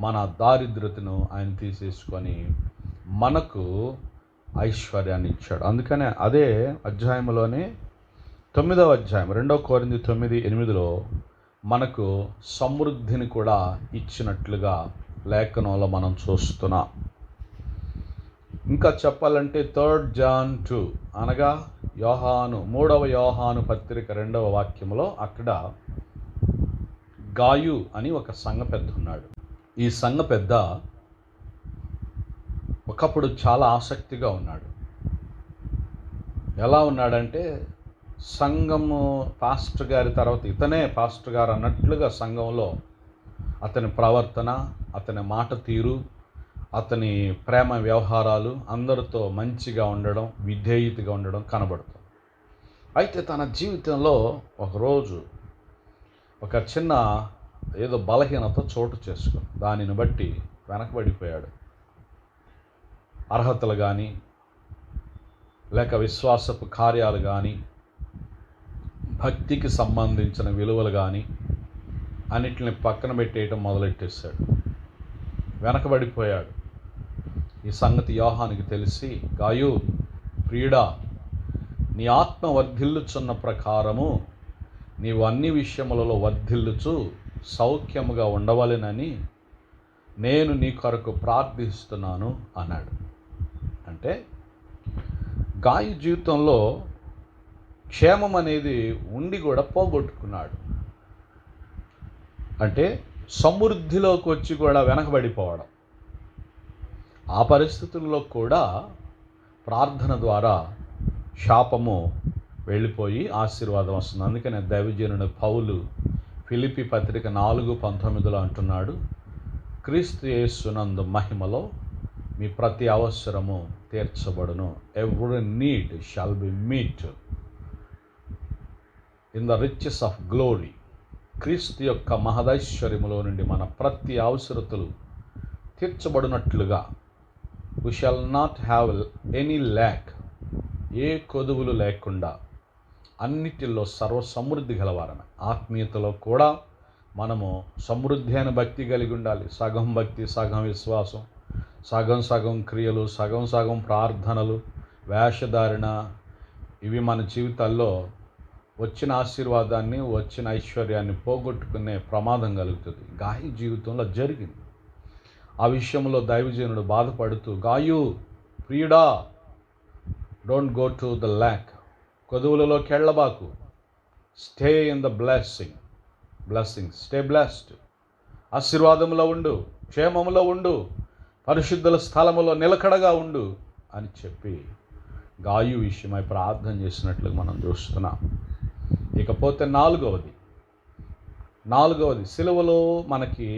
A: మన దారిద్రతను ఆయన తీసేసుకొని మనకు ఐశ్వర్యాన్ని ఇచ్చాడు. అందుకనే అదే అధ్యాయంలోనే 9వ అధ్యాయం 2 కొరింథీ 9:8 మనకు సమృద్ధిని కూడా ఇచ్చినట్లుగా లేఖనంలో మనం చూస్తున్నాం. ఇంకా చెప్పాలంటే 3 John 2 అనగా మూడవ యోహాను పత్రిక 2వ వాక్యంలో అక్కడ గాయు అని ఒక సంఘ పెద్ద ఉన్నాడు. ఈ సంఘ పెద్ద ఒకప్పుడు చాలా ఆసక్తిగా ఉన్నాడు. ఎలా ఉన్నాడంటే సంఘము పాస్టర్ గారి తర్వాత ఇతనే పాస్టర్ గారు అన్నట్లుగా సంఘంలో అతని ప్రవర్తన, అతని మాట తీరు, అతని ప్రేమ వ్యవహారాలు, అందరితో మంచిగా ఉండడం, విధేయతగా ఉండడం కనబడుతుంది. అయితే తన జీవితంలో ఒకరోజు ఒక చిన్న ఏదో బలహీనత చోటు చేసుకుని దానిని బట్టి వెనకబడిపోయాడు. అర్హతలు కానీ లేక విశ్వాసపు కార్యాలు కానీ భక్తికి సంబంధించిన విలువలు కానీ అన్నిటిని పక్కన పెట్టేయటం మొదలెట్టేశాడు. వెనకబడిపోయాడు. ఈ సంగతి యోహానికి తెలిసి, గాయు ప్రియుడా, నీ ఆత్మ వర్ధిల్లుచున్న ప్రకారము నీవు అన్ని విషయములలో వర్ధిల్లుచు సౌఖ్యముగా ఉండవలెనని నేను నీ కొరకు ప్రార్థిస్తున్నాను అన్నాడు. అంటే గాయు జీవితంలో క్షేమం అనేది ఉండి కూడా పోగొట్టుకున్నాడు. అంటే సమృద్ధిలోకి వచ్చి కూడా వెనకబడిపోవడం. ఆ పరిస్థితుల్లో కూడా ప్రార్థన ద్వారా శాపము వెళ్ళిపోయి ఆశీర్వాదం వస్తుంది. అందుకనే దైవజనుడు పౌలు ఫిలిప్పీ పత్రిక 4:19 అంటున్నాడు, క్రీస్తు యేసునందు మహిమలో మీ ప్రతి అవసరము తీర్చబడును. Every need shall be meet in the riches of glory. క్రీస్తు యొక్క మహదైశ్వర్యములో నుండి మన ప్రతి అవసరతలు తీర్చబడినట్లుగా we shall not have any lack. ఏ కొదువులు లేకుండా అన్నిటిలో సర్వ సమృద్ధి గలవారని. ఆత్మీయతలో కూడా మనము సమృద్ధి అయిన భక్తి కలిగి ఉండాలి. సగం భక్తి, సగం విశ్వాసం, సగం సగం క్రియలు, సగం సగం ప్రార్థనలు, వేషధారణ, ఇవి మన జీవితాల్లో వచ్చిన ఆశీర్వాదాన్ని, వచ్చిన ఐశ్వర్యాన్ని పోగొట్టుకునే ప్రమాదం కలుగుతుంది. గాయి జీవితంలో జరిగింది. ఆ విషయంలో దైవజనుడు బాధపడుతూ, గాయు ప్రియుడా, don't go to the lack. కొదువులలోకి వెళ్ళబాకు. Stay in the blessing, stay blessed. ఆశీర్వాదంలో ఉండు, క్షేమములో ఉండు, పరిశుద్ధుల స్థలములో నిలకడగా ఉండు అని చెప్పి గాయు విషయమై ప్రార్థన చేసినట్లు మనం చూస్తున్నాం. ఇకపోతే నాలుగవది సిలువలో మనకి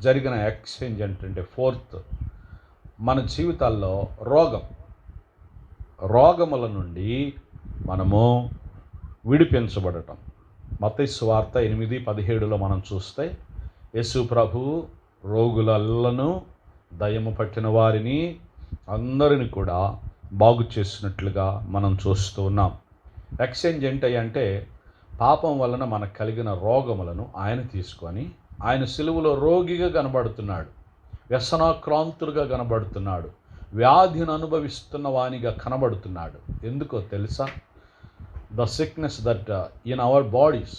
A: జరిగిన ఎక్స్చేంజ్ ఏంటంటే 4th, మన జీవితాల్లో రోగముల నుండి మనము విడిపించబడటం. మత్తయి సువార్త 8:17 మనం చూస్తే యేసు ప్రభువు రోగులను, దయ్యము పట్టిన వారిని అందరిని కూడా బాగు చేసినట్లుగా మనం చూస్తూ ఉన్నాం. ఎక్స్చేంజ్ ఏంటంటే పాపం వలన మనకు కలిగిన రోగములను ఆయన తీసుకొని ఆయన సిలువలో రోగిగా కనబడుతున్నాడు, వ్యసనాక్రాంతుడుగా కనబడుతున్నాడు, వ్యాధిని అనుభవిస్తున్న వానిగా కనబడుతున్నాడు. ఎందుకో తెలుసా? The sickness that in our bodies,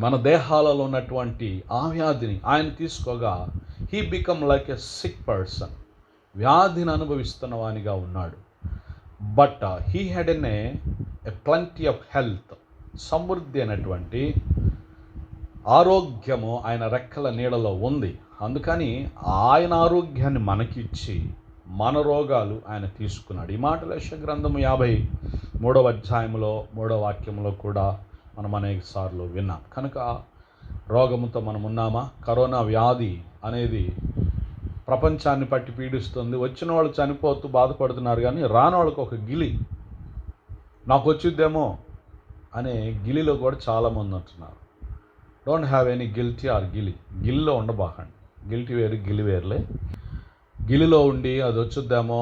A: మన దేహాలలో ఉన్నటువంటి ఆ వ్యాధిని ఆయన తీసుకోగా he become like a sick person, వ్యాధిని అనుభవిస్తున్న వానిగా ఉన్నాడు. But he had a plenty of health, సమృద్ధి అయినటువంటి ఆరోగ్యము ఆయన రెక్కల నీడలో ఉంది. అందుకని ఆయన ఆరోగ్యాన్ని మనకిచ్చి మన రోగాలు ఆయన తీసుకున్నాడు. ఈ మాటలు యెషయా గ్రంథము 53వ అధ్యాయంలో 3వ వాక్యంలో కూడా మనం అనేక సార్లు విన్నాం. కనుక రోగముతో మనం ఉన్నామా? కరోనా వ్యాధి అనేది ప్రపంచాన్ని పట్టి పీడిస్తుంది. వచ్చిన వాళ్ళు చనిపోతూ బాధపడుతున్నారు, కానీ రాని వాళ్ళకి ఒక గిలి, నాకు వచ్చిద్దేమో అనే గిలిలో కూడా చాలామంది ఉంటున్నారు. Don't have any guilty or గిలిలో ఉండబాకండి. గిల్టీ వేరు, గిలి వేరులే. గిలిలో ఉండి అది వచ్చుద్దేమో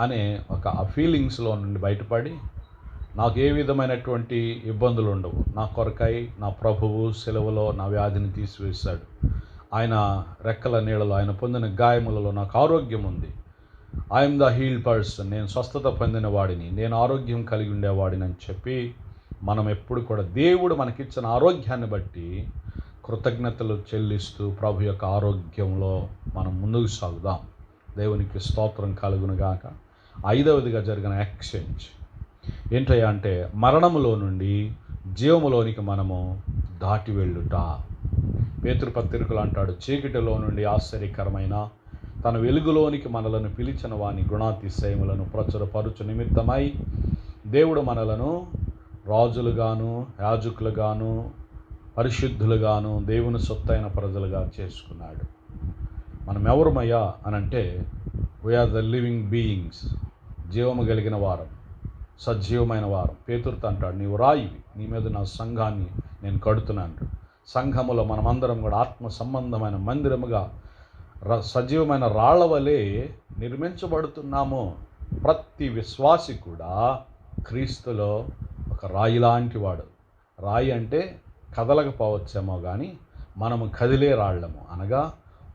A: అనే ఒక ఆ ఫీలింగ్స్లో నుండి బయటపడి, నాకు ఏ విధమైనటువంటి ఇబ్బందులు ఉండవు, నా కొరకై నా ప్రభువు సెలవులో నా వ్యాధిని తీసివేశాడు, ఆయన రెక్కల నీడలో ఆయన పొందిన గాయములలో నాకు ఆరోగ్యం ఉంది, ఐఎమ్ ద హీల్డ్ పర్సన్, నేను స్వస్థత పొందిన వాడిని, నేను ఆరోగ్యం కలిగి ఉండేవాడిని అని చెప్పి మనం ఎప్పుడు కూడా దేవుడు మనకిచ్చిన ఆరోగ్యాన్ని బట్టి కృతజ్ఞతలు చెల్లిస్తూ ప్రభు యొక్క ఆరోగ్యంలో మనం ముందుకు సాగుదాం. దేవునికి స్తోత్రం కలుగునుగాక. 5వదిగా జరిగిన ఎక్స్చేంజ్ ఏంటయ్యా అంటే, మరణములో నుండి జీవములోనికి మనము దాటి వెళ్ళుట. పేతురు పత్రికలు అంటాడు, చీకటిలో నుండి ఆశ్చర్యకరమైన తన వెలుగులోనికి మనలను పిలిచిన వాని గుణాతిశయములను ప్రచురపరుచు నిమిత్తమై దేవుడు మనలను రాజులుగాను యాజకులుగాను పరిశుద్ధులుగాను దేవుని సొత్తైన ప్రజలుగా చేసుకున్నాడు. మనం ఎవరమయ్యా అనంటే, వీఆర్ ద లివింగ్ బీయింగ్స్, జీవము కలిగిన వారం, సజీవమైన వారం. పేతురుతో అంటాడు, నీవు రాయివి, నీ మీద నా సంఘాన్ని నేను కడుతున్నాను. సంఘములో మనమందరం కూడా ఆత్మ సంబంధమైన మందిరముగా సజీవమైన రాళ్ల వలె నిర్మించబడుతున్నాము. ప్రతి విశ్వాసి కూడా క్రీస్తులో ఒక రాయి లాంటి వాడు. రాయి అంటే కదలకపోవచ్చేమో కానీ మనము కదిలే రాళ్ళము, అనగా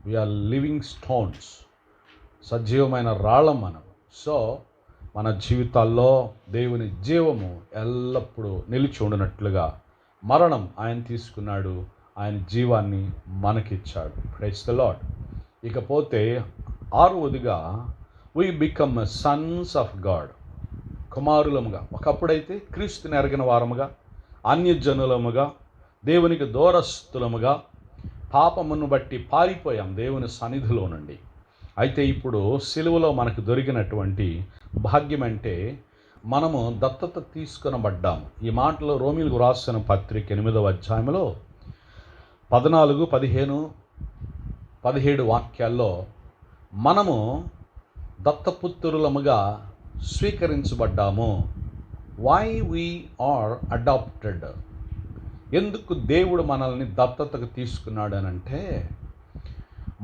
A: వీఆర్ లివింగ్ స్టోన్స్, సజీవమైన రాళ్ళం మనం. సో మన జీవితాల్లో దేవుని జీవము ఎల్లప్పుడూ నిలిచి ఉండినట్లుగా మరణం ఆయన తీసుకున్నాడు, ఆయన జీవాన్ని మనకిచ్చాడు. Praise the Lord. ఇకపోతే 6వదిగా we become sons of God, కుమారులముగా. ఒకప్పుడైతే క్రీస్తుని ఎరగిన వారముగా, అన్యజనులముగా, దేవునికి దూరస్తులముగా పాపమును బట్టి పారిపోయాం దేవుని సన్నిధిలో నుండి. అయితే ఇప్పుడు సిలువలో మనకు దొరికినటువంటి భాగ్యం అంటే మనము దత్తత తీసుకొనబడ్డాము. ఈ మాటలో రోమీలకు రాసిన పత్రిక 8వ అధ్యాయంలో 14, 15, 17 వాక్యాల్లో మనము దత్తపుత్రులముగా స్వీకరించబడ్డాము. వై వీ ఆర్ అడాప్టెడ్, ఎందుకు దేవుడు మనల్ని దత్తతకు తీసుకున్నాడు అనంటే,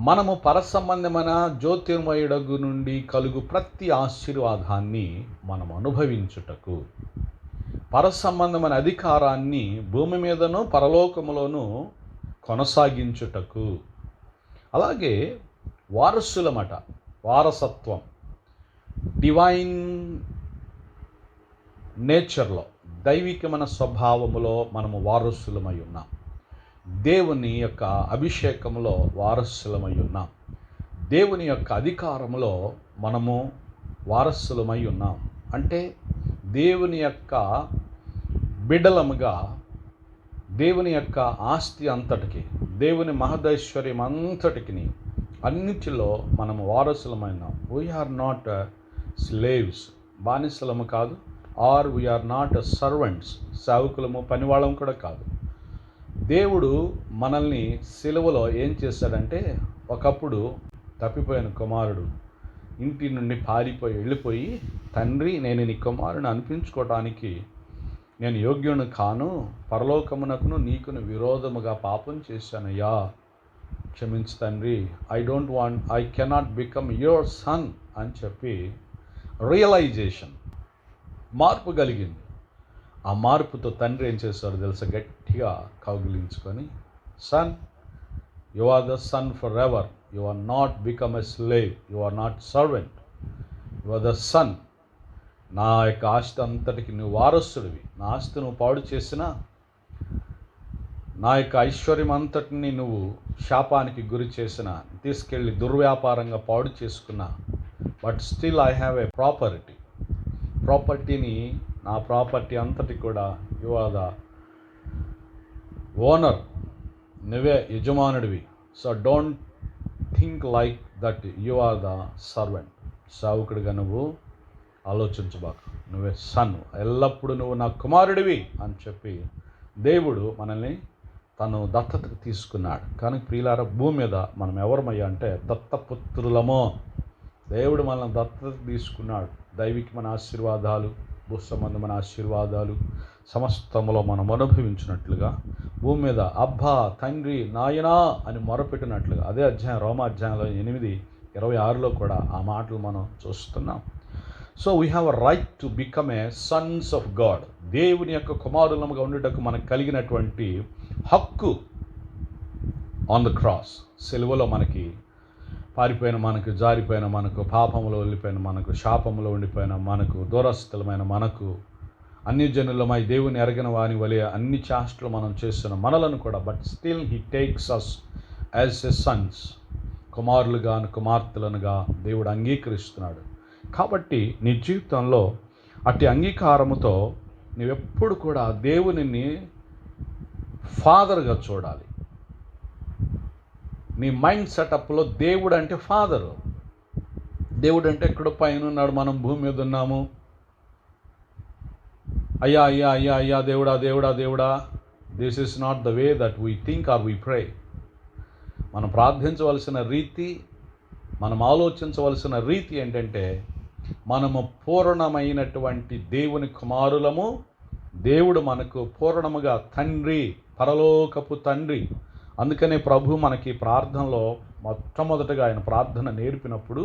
A: మనము పరసంబంధమైన జ్యోతిర్మయుడగు నుండి కలుగు ప్రతి ఆశీర్వాదాన్ని మనం అనుభవించుటకు, పరసంబంధమైన అధికారాన్ని భూమి మీదను పరలోకములోను కొనసాగించుటకు, అలాగే వారసులమట, వారసత్వం, డివైన్ నేచర్లో, దైవికమైన స్వభావములో మనము వారసులమై ఉన్నాం. దేవుని యొక్క అభిషేకంలో వారసులమై ఉన్నాం. దేవుని యొక్క అధికారంలో మనము వారసులమై ఉన్నాం. అంటే దేవుని యొక్క బిడ్డలముగా, దేవుని యొక్క ఆస్తి అంతటికి, దేవుని మహదైశ్వర్యం అంతటికి, అన్నిటిలో మనము వారసులమైనాం. వీఆర్ నాట్ స్లేవ్స్, బానిసలము కాదు. ఆర్ వీఆర్ నాట్ సర్వెంట్స్, సేవకులము పనివాళ్ళం కూడా కాదు. దేవుడు మనల్ని సిలువలో ఏం చేశాడంటే, ఒకప్పుడు తప్పిపోయిన కుమారుడు ఇంటి నుండి వెళ్ళిపోయి, తండ్రి నేను నీ కుమారుని అనిపించుకోవటానికి నేను యోగ్యుని కాను, పరలోకమునకును నీకును విరోధముగా పాపం చేశానయ్యా, క్షమించు తండ్రి, I cannot become your son అని చెప్పి రియలైజేషన్, మార్పు కలిగింది. ఆ మార్పుతో తండ్రి ఏం చేస్తాడో తెలుసా, గట్టిగా కౌగిలించుకొని, son, you are the son forever, you are not become a slave, you are not servant, you are the son. నా యొక్క ఆస్తి అంతటికి నువ్వు వారసుడివి. నా ఆస్తి నువ్వు పాడు చేసినా, నా యొక్క ఐశ్వర్యం అంతటిని నువ్వు శాపానికి గురి చేసిన, తీసుకెళ్ళి దుర్వ్యాపారంగా పాడు చేసుకున్నా, but still I have a ప్రాపర్టీని, నా ప్రాపర్టీ అంతటి కూడా యు ఆర్ ద ఓనర్, నువ్వే యజమానుడివి. So don't think like that you are the servant. సేవకుడిగా నువ్వు ఆలోచించబాక, నువ్వే సన్, ఎల్లప్పుడూ నువ్వు నా కుమారుడివి అని చెప్పి దేవుడు మనల్ని తను దత్తతకు తీసుకున్నాడు. కానీ ప్రియులారా, భూమి మీద మనం ఎవరమయ్యా అంటే దత్తపుత్రులమో. దేవుడు మనల్ని దత్తతకు తీసుకున్నాడు. దైవికమైన ఆశీర్వాదాలు, భూసంబంధమైన ఆశీర్వాదాలు సమస్తములో మనం అనుభవించినట్లుగా భూమి మీద అబ్బా తండ్రి నాయనా అని మొరపెట్టినట్లుగా అదే అధ్యాయం రోమా అధ్యాయంలో 8:26లో కూడా ఆ మాటలు మనం చూస్తున్నాం. So we have a right to become a Sons of God. దేవుని యొక్క కుమారులముగా ఉండేటకు మనకు కలిగినటువంటి హక్కు ఆన్ ద క్రాస్. సిలువలో మనకి పారిపోయిన మనకు, జారిపోయిన మనకు, పాపంలో వెళ్ళిపోయిన మనకు, శాపంలో ఉండిపోయిన మనకు, దూరస్థులమైన మనకు, అన్యజనులమై దేవుని ఎరగిన వాని వలె అన్ని చేష్టలు మనం చేస్తున్న మనలను కూడా, but still he takes us as a sons, కుమారులుగా కుమార్తెలనుగా దేవుడు అంగీకరిస్తున్నాడు. కాబట్టి నీ జీవితంలో అట్టి అంగీకారముతో నీవెప్పుడు కూడా దేవునిని ఫాదర్గా చూడాలి. నీ మైండ్ సెటప్లో దేవుడు అంటే ఫాదరు. దేవుడు అంటే ఎక్కడో పైన ఉన్నాడు, మనం భూమి మీద ఉన్నాము. అయ్యా అయ్యా అయ్యా అయ్యా దేవుడా దేవుడా దేవుడా. This is not the way that we think are we pray. మనం ప్రార్థించవలసిన రీతి, మనం ఆలోచించవలసిన రీతి ఏంటంటే, మనము పూర్ణమైనటువంటి దేవుని కుమారులము. దేవుడు మనకు పూర్ణముగా తండ్రి, పరలోకపు తండ్రి. అందుకనే ప్రభు మనకి ప్రార్థనలో మొట్టమొదటగా ఆయన ప్రార్థన నేర్పినప్పుడు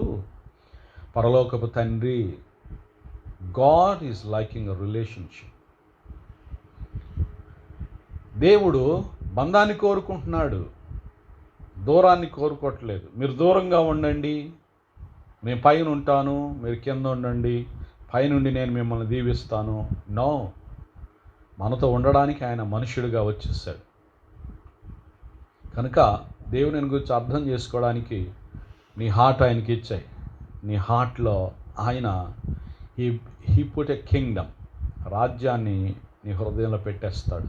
A: పరలోకపు తండ్రి, God is liking a relationship. దేవుడు బంధాన్ని కోరుకుంటున్నాడు, దూరాన్ని కోరుకోవట్లేదు. మీరు దూరంగా ఉండండి, నేను పైన ఉంటాను, మీరు కింద ఉండండి, పైనుండి నేను మిమ్మల్ని దీవిస్తాను. నో, మనతో ఉండడానికి ఆయన మనుష్యుడిగా వచ్చేసాడు. కనుక దేవుని గురించి అర్థం చేసుకోవడానికి నీ హార్ట్ ఆయనకి ఇచ్చాయి. నీ హార్ట్లో ఆయన హీ పుట్ ఎ కింగ్డమ్, రాజ్యాన్ని నీ హృదయంలో పెట్టేస్తాడు.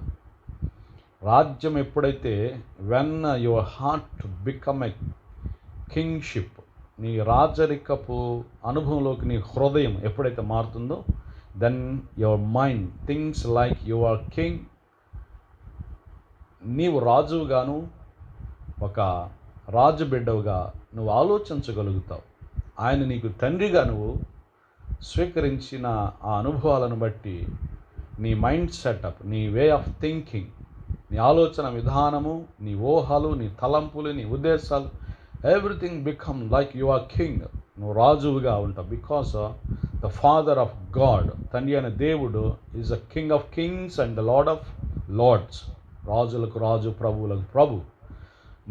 A: రాజ్యం ఎప్పుడైతే, when your heart become a kingship, నీ రాజరికపు అనుభవంలోకి నీ హృదయం ఎప్పుడైతే మారుతుందో, then your mind things like your king. నీవు రాజుగాను, ఒక రాజు బిడ్డవుగా నువ్వు ఆలోచించగలుగుతావు. ఆయన నీకు తండ్రిగా నువ్వు స్వీకరించిన ఆ అనుభవాలను బట్టి నీ మైండ్ సెటప్, నీ వే ఆఫ్ థింకింగ్, నీ ఆలోచన విధానము, నీ ఊహలు, నీ తలంపులు, నీ ఉద్దేశాలు, everything become like you are king. నువ్వు రాజువుగా ఉంటావు. Because the father of God, తండ్రి అనే దేవుడు, is a king of kings and the Lord of lords. రాజులకు రాజు, ప్రభువులకు ప్రభు.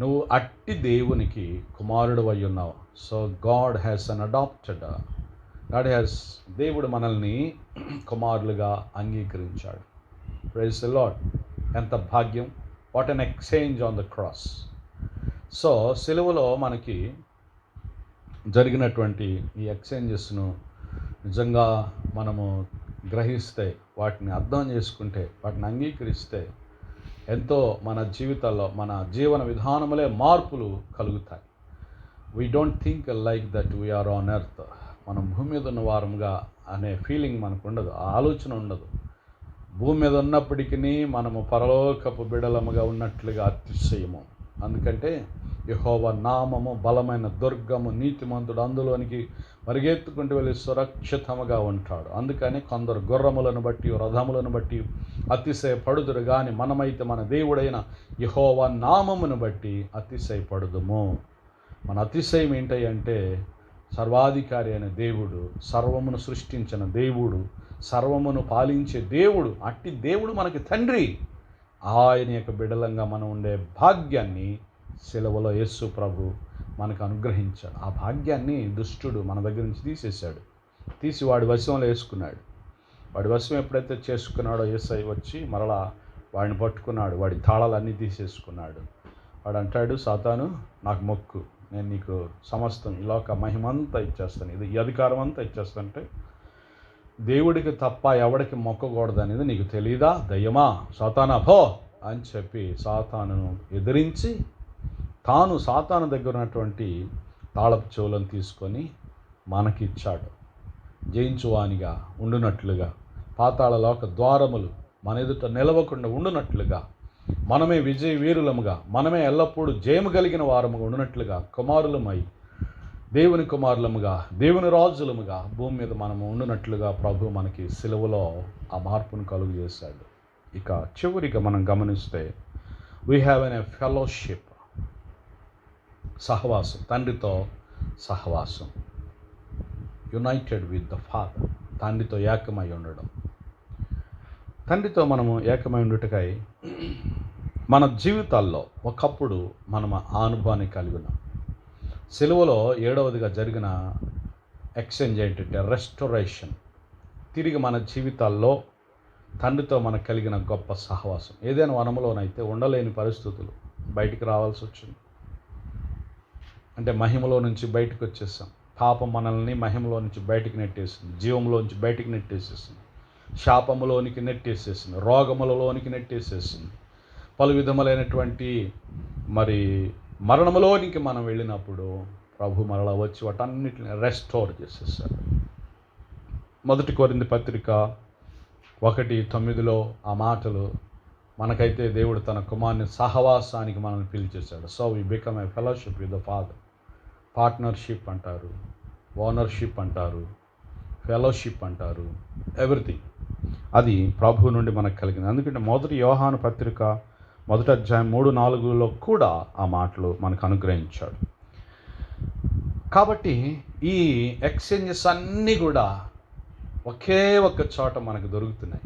A: నువ్వు అట్టి దేవునికి కుమారుడు అయి ఉన్నావు. So God has an adopted, దేవుడు మనల్ని కుమారులుగా అంగీకరించాడు. Praise the Lord. ఎంత భాగ్యం! What an exchange on the cross. So సిలువలో మనకి జరిగినటువంటి ఈ ఎక్స్చేంజెస్ను నిజంగా మనము గ్రహిస్తే, వాటిని అర్థం చేసుకుంటే, వాటిని అంగీకరిస్తే ఎంతో మన జీవితాల్లో, మన జీవన విధానములే మార్పులు కలుగుతాయి. We don't think like that we are on earth. మనం భూమి మీద ఉన్న వారంగా అనే ఫీలింగ్ మనకు ఉండదు, ఆ ఆలోచన ఉండదు. భూమి మీద ఉన్నప్పటికీ మనము పరలోకపు బిడలముగా ఉన్నట్లుగా అతిశయము. అందుకంటే యెహోవా నామము బలమైన దుర్గము, నీతిమంతుడు అందులోనికి పరిగెత్తుకుంటూ వెళ్ళి సురక్షితముగా ఉంటాడు. అందుకని కొందరు గుర్రములను బట్టి, రథములను బట్టి అతిశయపడుదురు, కానీ మనమైతే మన దేవుడైన యెహోవా నామమును బట్టి అతిశయపడుదుము. మన అతిశయం ఏంటంటే, సర్వాధికారి అయిన దేవుడు, సర్వమును సృష్టించిన దేవుడు, సర్వమును పాలించే దేవుడు, అట్టి దేవుడు మనకి తండ్రి. ఆయన యొక్క బిడలంగా మనం ఉండే భాగ్యాన్ని సిలువలో యేసు ప్రభు మనకు అనుగ్రహించాడు. ఆ భాగ్యాన్ని దుష్టుడు మన దగ్గర నుంచి తీసేశాడు, తీసి వాడి వశంలో వేసుకున్నాడు. వాడి వశం ఎప్పుడైతే చేసుకున్నాడో యేసయ్య వచ్చి మరలా వాడిని పట్టుకున్నాడు, వాడి తాళాలన్నీ తీసేసుకున్నాడు. వాడు అంటాడు, సాతాను నాకు మొక్కు, నేను నీకు సమస్తం ఈ లోక మహిమంతా ఇచ్చేస్తాను, ఇది ఈ అధికారం అంతా ఇచ్చేస్తానంటే, దేవుడికి తప్ప ఎవడికి మొక్కకూడదు అనేది నీకు తెలీదా దయ్యమా, సాతానా పో అని చెప్పి సాతానును ఎదిరించి, తాను సాతాను దగ్గర ఉన్నటువంటి తాళపు చెవులను తీసుకొని మనకిచ్చాడు. జయించువానిగా ఉండునట్లుగా, పాతాళ లోక ద్వారములు మన ఎదుట నిలవకుండా ఉండునట్లుగా మనమే విజయ వీరులముగా, మనమే ఎల్లప్పుడూ జయము కలిగిన వారముగా ఉన్నట్లుగా కుమారులమై దేవుని కుమారులముగా, దేవుని రాజులముగా భూమి మీద మనము ఉండునట్లుగా ప్రభు మనకి సిలువలో ఆ మార్పును కలుగు చేశాడు. ఇక చివరిగా మనం గమనిస్తే we have an a fellowship, సహవాసం, తండ్రితో సహవాసం. యునైటెడ్ విత్ ద ఫాదర్, తండ్రితో ఏకమై ఉండడం. తండ్రితో మనము ఏకమై ఉండుటకై మన జీవితాల్లో ఒకప్పుడు మనం ఆ అనుభవాన్ని కలిగి ఉన్నాం. సిలువలో 7వదిగా జరిగిన ఎక్స్చేంజ్ ఏంటంటే రెస్టోరేషన్. తిరిగి మన జీవితాల్లో తండ్రితో మనకు కలిగిన గొప్ప సహవాసం. ఏదైనా వనంలోనైతే ఉండలేని పరిస్థితులు, బయటికి రావాల్సి వచ్చింది. అంటే మహిమలో నుంచి బయటకు వచ్చేసాం. పాపం మనల్ని మహిమలో నుంచి బయటికి నెట్టేసింది, జీవంలోంచి బయటికి నెట్టేసేసింది, శాపములోనికి నెట్టేసేసింది, రోగములలోనికి నెట్టేసేసింది, పలు విధములైనటువంటి మరి మరణములోనికి మనం వెళ్ళినప్పుడు ప్రభు మరలా వచ్చి వాటన్నిటిని రెస్టోర్ చేసేసాడు. 1 కొరింథీ పత్రిక 1:9 ఆ మాటలు మనకైతే దేవుడు తన కుమారుని సహవాసానికి మనల్ని పిలిచేశాడు. So we become a fellowship with the father. Partnership అంటారు, ఓనర్షిప్ అంటారు, ఫెలోషిప్ అంటారు, ఎవ్రీథింగ్ అది ప్రభు నుండి మనకు కలిగింది. ఎందుకంటే 1 యోహాను పత్రిక 1వ అధ్యాయం 3-4 కూడా ఆ మాటలు మనకు అనుగ్రహించాడు. కాబట్టి ఈ ఎక్స్చేంజెస్ అన్నీ కూడా ఒకే ఒక్క చోట మనకు దొరుకుతున్నాయి.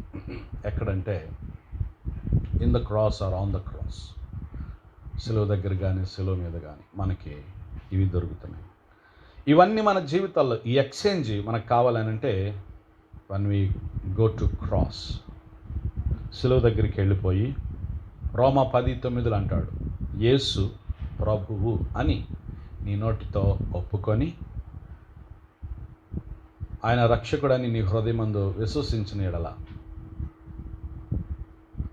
A: ఎక్కడంటే in the cross or on the cross. సిలువ దగ్గర కానీ సిలువ మీద కానీ మనకి ఇవి దొరుకుతున్నాయి. ఇవన్నీ మన జీవితాల్లో ఈ ఎక్స్చేంజ్ మనకు కావాలనంటే when we go to cross, సిలువ దగ్గరికి వెళ్ళిపోయి రోమా 10:9 అంటాడు, యేసు ప్రభువు అని నీ నోటితో ఒప్పుకొని ఆయన రక్షకుడని నీ హృదయమందు విశ్వసించిన ఎడల,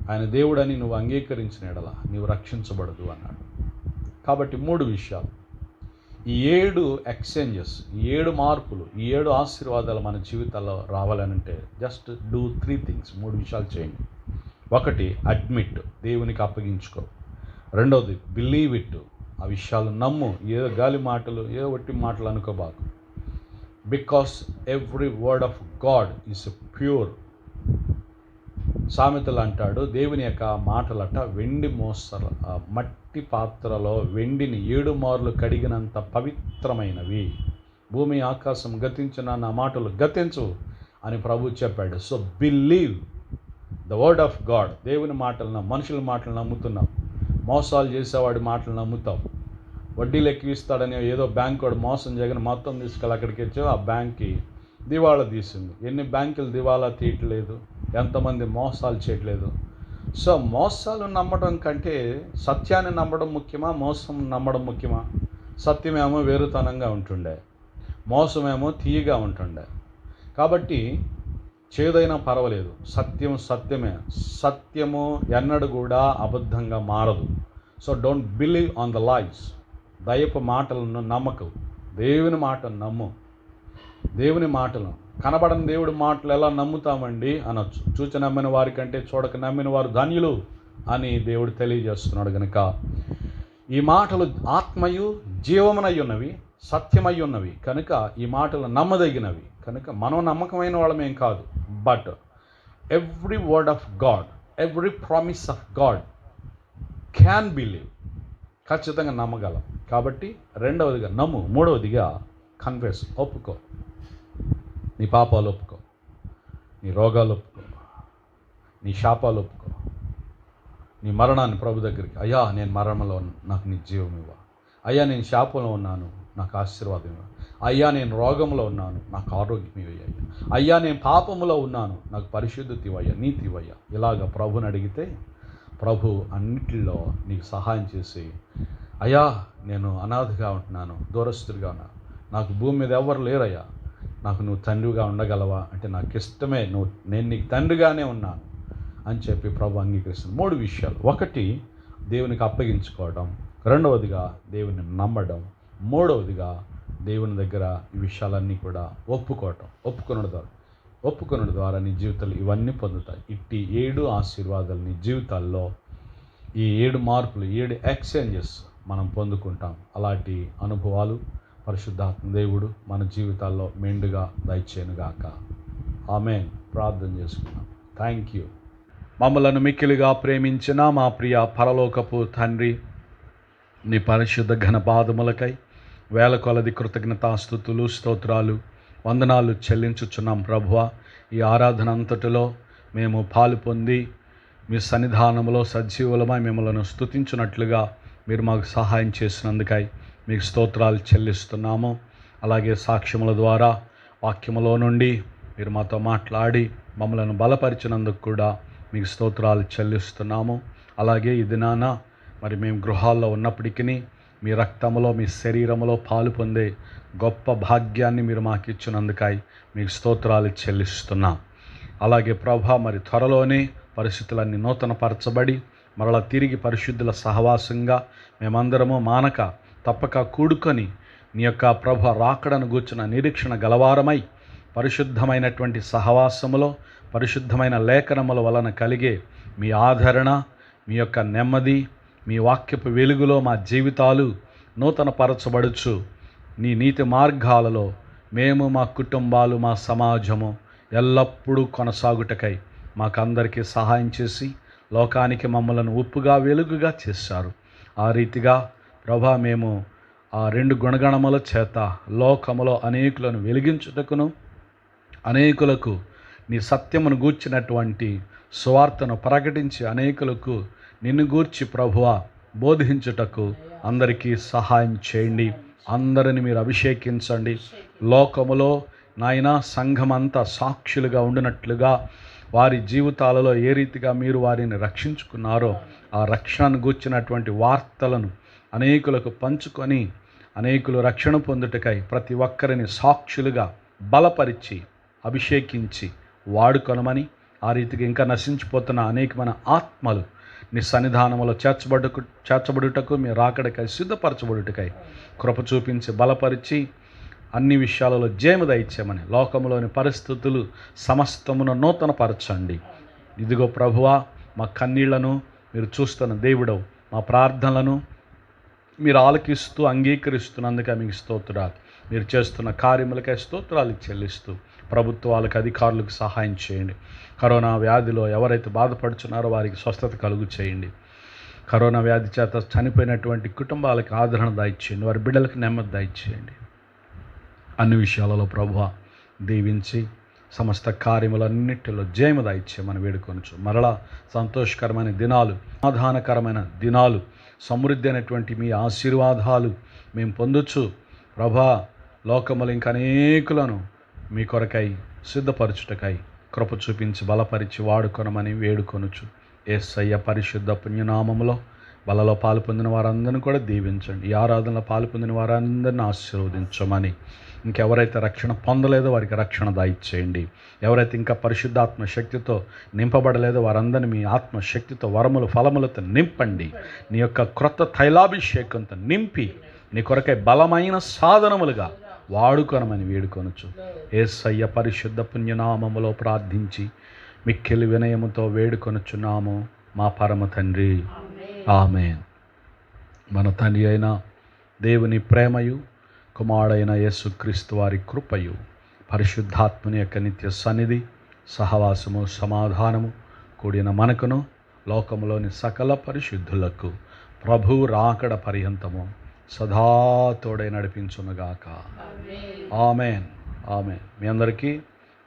A: ఆయన దేవుడని నువ్వు అంగీకరించిన ఎడల నీవు రక్షించబడదు అన్నాడు. కాబట్టి 3 విషయాలు, ఈ 7 ఎక్స్చేంజెస్, ఈ 7 మార్పులు, ఈ 7 ఆశీర్వాదాలు మన జీవితాల్లో రావాలనంటే జస్ట్ డూ 3 థింగ్స్. 3 విషయాలు చేయండి. 1, అడ్మిట్, దేవునికి అప్పగించుకో. 2వది, బిలీవ్ ఇట్, ఆ విషయాలు నమ్ము. ఏదో గాలి మాటలు, ఏదో ఒట్టి మాటలు అనుకోబాకు. Because every word of God is pure. సామెతలు అంటాడు, దేవుని యొక్క మాటలట వెండి మోస్తరు, మట్టి పాత్రలో వెండిని 7 మార్లు కడిగినంత పవిత్రమైనవి. భూమి ఆకాశం గతించిన నా మాటలు గతించు అని ప్రభు చెప్పాడు. So believe the word of God. దేవుని మాటలను, మనుషుల మాటలు నమ్ముతున్నాం, మోసాలు చేసేవాడి మాటలు నమ్ముతాం. వడ్డీలు ఎక్కువిస్తాడని ఏదో బ్యాంక్ వాడు మోసం చేయగానే మొత్తం తీసుకెళ్ళి అక్కడికి వచ్చావు, ఆ బ్యాంక్కి దివాళా తీసింది. ఎన్ని బ్యాంకులు దివాళా తీయట్లేదు, ఎంతమంది మోసాలు చేయట్లేదు. సో మోసాలు నమ్మడం కంటే సత్యాన్ని నమ్మడం ముఖ్యమా, మోసం నమ్మడం ముఖ్యమా? సత్యమేమో వేరుతనంగా ఉంటుండే, మోసమేమో తీయగా ఉంటుండే. కాబట్టి చేదైనా పర్వాలేదు, సత్యం సత్యమే. సత్యము ఎన్నడూ కూడా అబద్ధంగా మారదు. So don't believe on the lies. దయపు మాటలను నమ్మకు, దేవుని మాటను నమ్ము. దేవుని మాటలు, కనబడని దేవుడి మాటలు ఎలా నమ్ముతామండి అనొచ్చు. చూచి నమ్మిన వారి కంటే చూడక నమ్మిన వారు ధన్యులు అని దేవుడు తెలియజేస్తున్నాడు. కనుక ఈ మాటలు ఆత్మయు జీవమునై ఉన్నవి, సత్యమై ఉన్నవి కనుక ఈ మాటలు నమ్మదగినవి. కనుక మనం నమ్మకమైన వాళ్ళమేం కాదు. But every word of God, every promise of God can believe, ఖచ్చితంగా నమ్మగలం. కాబట్టి 2వదిగా నమ్ము. 3వదిగా కన్ఫెస్, ఒప్పుకో. నీ పాపాలు ఒప్పుకో, నీ రోగాలు ఒప్పుకో, నీ శాపాలు ఒప్పుకో, నీ మరణాన్ని ప్రభు దగ్గరికి, అయ్యా నేను మరణంలో నాకు నీ జీవం ఇవ్వ, అయ్యా నేను శాపంలో ఉన్నాను నాకు ఆశీర్వాదం ఇవ్వ, అయ్యా నేను రోగంలో ఉన్నాను నాకు ఆరోగ్యం ఇవ్వయ్యా, అయ్యా నేను పాపములో ఉన్నాను నాకు పరిశుద్ధత ఇవ్వయ్యా, నీతి ఇవ్వయ్యా. ఇలాగ ప్రభుని అడిగితే ప్రభు అన్నిటిలో నీకు సహాయం చేసి, అయ్యా నేను అనాథగా ఉంటున్నాను, దూరస్తుడిగా ఉన్నాను, నాకు భూమి మీద ఎవరు లేరయ్యా, నాకు నువ్వు తండ్రిగా ఉండగలవా అంటే నాకు ఇష్టమే, నేను నీకు తండ్రిగానే ఉన్నాను అని చెప్పి ప్రభు అంగీకరిస్తుంది. 3 విషయాలు. 1 దేవునికి అప్పగించుకోవడం, 2వదిగా దేవుని నమ్మడం, 3వదిగా దేవుని దగ్గర ఈ విషయాలన్నీ కూడా ఒప్పుకోవటం. ఒప్పుకొనడం ద్వారా నీ జీవితాలు ఇవన్నీ పొందుతాయి. ఇట్టి 7 ఆశీర్వాదాలు నీ జీవితాల్లో ఈ 7 మార్పులు 7 ఎక్స్చేంజెస్ మనం పొందుకుంటాం. అలాంటి అనుభవాలు పరిశుద్ధాత్మ దేవుడు మన జీవితాల్లో మెండుగా దయచేయనుగాక. ఆమేన్. ప్రార్థన చేసుకున్నాం. Thank you. మమ్మలను మిక్కిలిగా ప్రేమించిన మా ప్రియ పరలోకపు తండ్రి, నీ పరిశుద్ధ ఘన పాదములకై వేల కొలది కృతజ్ఞతాస్తుతులు, స్తోత్రాలు, వందనాలు చెల్లించుచున్నాం ప్రభువా. ఈ ఆరాధన అంతటిలో మేము పాలు పొంది మీ సన్నిధానంలో సజీవులమై మిమ్మల్ని స్తుతించున్నట్లుగా మీరు మాకు సహాయం చేసినందుకై మీకు స్తోత్రాలు చెల్లిస్తున్నాము. అలాగే సాక్ష్యముల ద్వారా వాక్యములో నుండి మీరు మాతో మాట్లాడి మమ్మలను బలపరిచినందుకు కూడా మీకు స్తోత్రాలు చెల్లిస్తున్నాము. అలాగే ఈ దినాన మరి మేము గృహాల్లో ఉన్నప్పటికీ మీ రక్తములో మీ శరీరములో పాలు పొందే గొప్ప భాగ్యాన్ని మీరు మాకు ఇచ్చినందుకై మీకు స్తోత్రాలు చెల్లిస్తున్నాం. అలాగే ప్రభా, మరి త్వరలోనే పరిస్థితులన్నీ నూతనపరచబడి మరలా తిరిగి పరిశుద్ధుల సహవాసంగా మేమందరము మానక తప్పక కూడుకొని నీ యొక్క ప్రభు రాకడను గూర్చిన నిరీక్షణ గలవారమై పరిశుద్ధమైనటువంటి సహవాసములో పరిశుద్ధమైన లేఖనముల వలన కలిగే మీ ఆదరణ, మీ యొక్క నెమ్మది, మీ వాక్యపు వెలుగులో మా జీవితాలు నూతనపరచబడుచు నీ నీతి మార్గాలలో మేము, మా కుటుంబాలు, మా సమాజము ఎల్లప్పుడూ కొనసాగుటకై మాకందరికీ సహాయం చేసి లోకానికి మమ్మలను ఉప్పుగా వెలుగుగా చేశారు. ఆ రీతిగా ప్రభా, మేము ఆ 2 గుణగణముల చేత లోకములో అనేకులను వెలిగించుటకును అనేకులకు నీ సత్యమును గూర్చినటువంటి సువార్తను ప్రకటించి అనేకులకు నిన్ను గూర్చి ప్రభువా బోధించుటకు అందరికీ సహాయం చేయండి. అందరిని మీరు అభిషేకించండి. లోకములో నాయనా సంఘమంతా సాక్షులుగా ఉండినట్లుగా వారి జీవితాలలో ఏ రీతిగా మీరు వారిని రక్షించుకున్నారో ఆ రక్షణను గూర్చినటువంటి వార్తలను అనేకులకు పంచుకొని అనేకులు రక్షణ పొందుటకై ప్రతి ఒక్కరిని సాక్షులుగా బలపరిచి అభిషేకించి వాడుకొనమని, ఆ రీతిగా ఇంకా నశించిపోతున్న అనేకమైన ఆత్మలు నీ సన్నిధానములో చేర్చబడుటకు మీ రాకడకై సిద్ధపరచబడుటకై కృప చూపించి బలపరిచి అన్ని విషయాలలో జయము దయచేయమని, లోకములోని పరిస్థితులు సమస్తమును నూతనపరచండి. ఇదిగో ప్రభువా, మా కన్నీళ్లను మీరు చూస్తున్న దేవుడవు, మా ప్రార్థనలను మీరు ఆలకిస్తూ అంగీకరిస్తున్నందుకే మీకు స్తోత్రాలు. మీరు చేస్తున్న కార్యములకై స్తోత్రాలు చెల్లిస్తూ ప్రభుత్వాలకు, అధికారులకు సహాయం చేయండి. కరోనా వ్యాధిలో ఎవరైతే బాధపడుచున్నారో వారికి స్వస్థత కలుగు చేయండి. కరోనా వ్యాధి చేత చనిపోయినటువంటి కుటుంబాలకు ఆదరణ దయచేయండి. వారి బిడ్డలకు నెమ్మది దయచేయండి. అన్ని విషయాలలో ప్రభువా దీవించి సమస్త కార్యములన్నిటిలో జయము దయచేయమని వేడుకొనుచు మరలా సంతోషకరమైన దినాలు, సమాధానకరమైన దినాలు, సమృద్ధి అయినటువంటి మీ ఆశీర్వాదాలు మేము పొందొచ్చు ప్రభా. లోకములు ఇంకా అనేకులను మీ కొరకై సిద్ధపరచుటకై కృప చూపించి బలపరిచి వాడుకొనమని వేడుకొనుచు యేసయ్య పరిశుద్ధ పుణ్యనామములో బలలో పాలు పొందిన వారందరినీ కూడా దీవించండి. ఈ ఆరాధనలో పాలు పొందిన వారందరినీ ఆశీర్వదించమని, ఇంకెవరైతే రక్షణ పొందలేదో వారికి రక్షణ దయచేయండి. ఎవరైతే ఇంకా పరిశుద్ధాత్మ శక్తితో నింపబడలేదో వారందరినీ మీ ఆత్మశక్తితో వరములు ఫలములతో నింపండి. నీ యొక్క క్రొత్త తైలాభిషేకంతో నింపి నీ కొరకై బలమైన సాధనములుగా వాడుకొనమని వేడుకొనుచు యేసయ్య పరిశుద్ధ పుణ్యనామములో ప్రార్థించి మిక్కిలి వినయముతో వేడుకొనుచున్నాము మా పరమ తండ్రి. ఆమేన్. మన తండ్రి అయిన దేవుని ప్రేమయు, కుమారుడైన యేసుక్రీస్తు వారి కృపయు, పరిశుద్ధాత్మని యొక్క నిత్య సన్నిధి, సహవాసము, సమాధానము కూడిన మనకును లోకములోని సకల పరిశుద్ధులకు ప్రభు రాకడ పర్యంతము సదా తోడై నడిపించునుగాక. ఆమేన్. ఆమేన్. మీ అందరికీ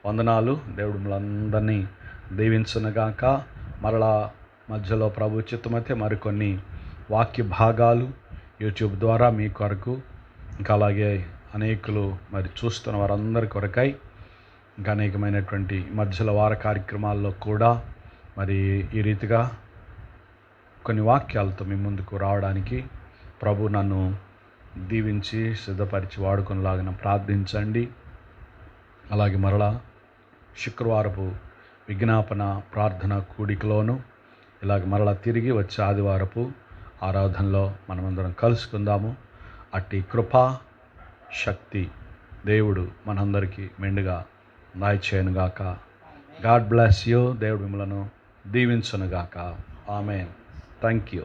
A: వందనాలు. దేవుడు మిమ్మల్ని దీవించునుగాక. మరలా మధ్యలో ప్రభు చిత్తమైతే మరికొన్ని వాక్య భాగాలు యూట్యూబ్ ద్వారా మీ కొరకు, ఇంకా అలాగే అనేకులు మరి చూస్తున్న వారందరి కొరకై ఇంకా అనేకమైనటువంటి మధ్యలో వార కార్యక్రమాల్లో కూడా మరి ఈ రీతిగా కొన్ని వాక్యాలతో మీ ముందుకు రావడానికి ప్రభు నన్ను దీవించి సిద్ధపరిచి వాడుకునేలాగా ప్రార్థించండి. అలాగే మరలా శుక్రవారపు విజ్ఞాపన ప్రార్థన కూడికలోను ఇలాగ మరలా తిరిగి వచ్చే ఆదివారపు ఆరాధనలో మనమందరం కలుసుకుందాము. అట్టి కృపా శక్తి దేవుడు మనందరికీ మెండుగా దయచేయనుగాక. God bless you. దేవుడు మిమ్మలను దీవించునుగాక. ఆమేన్. Thank you.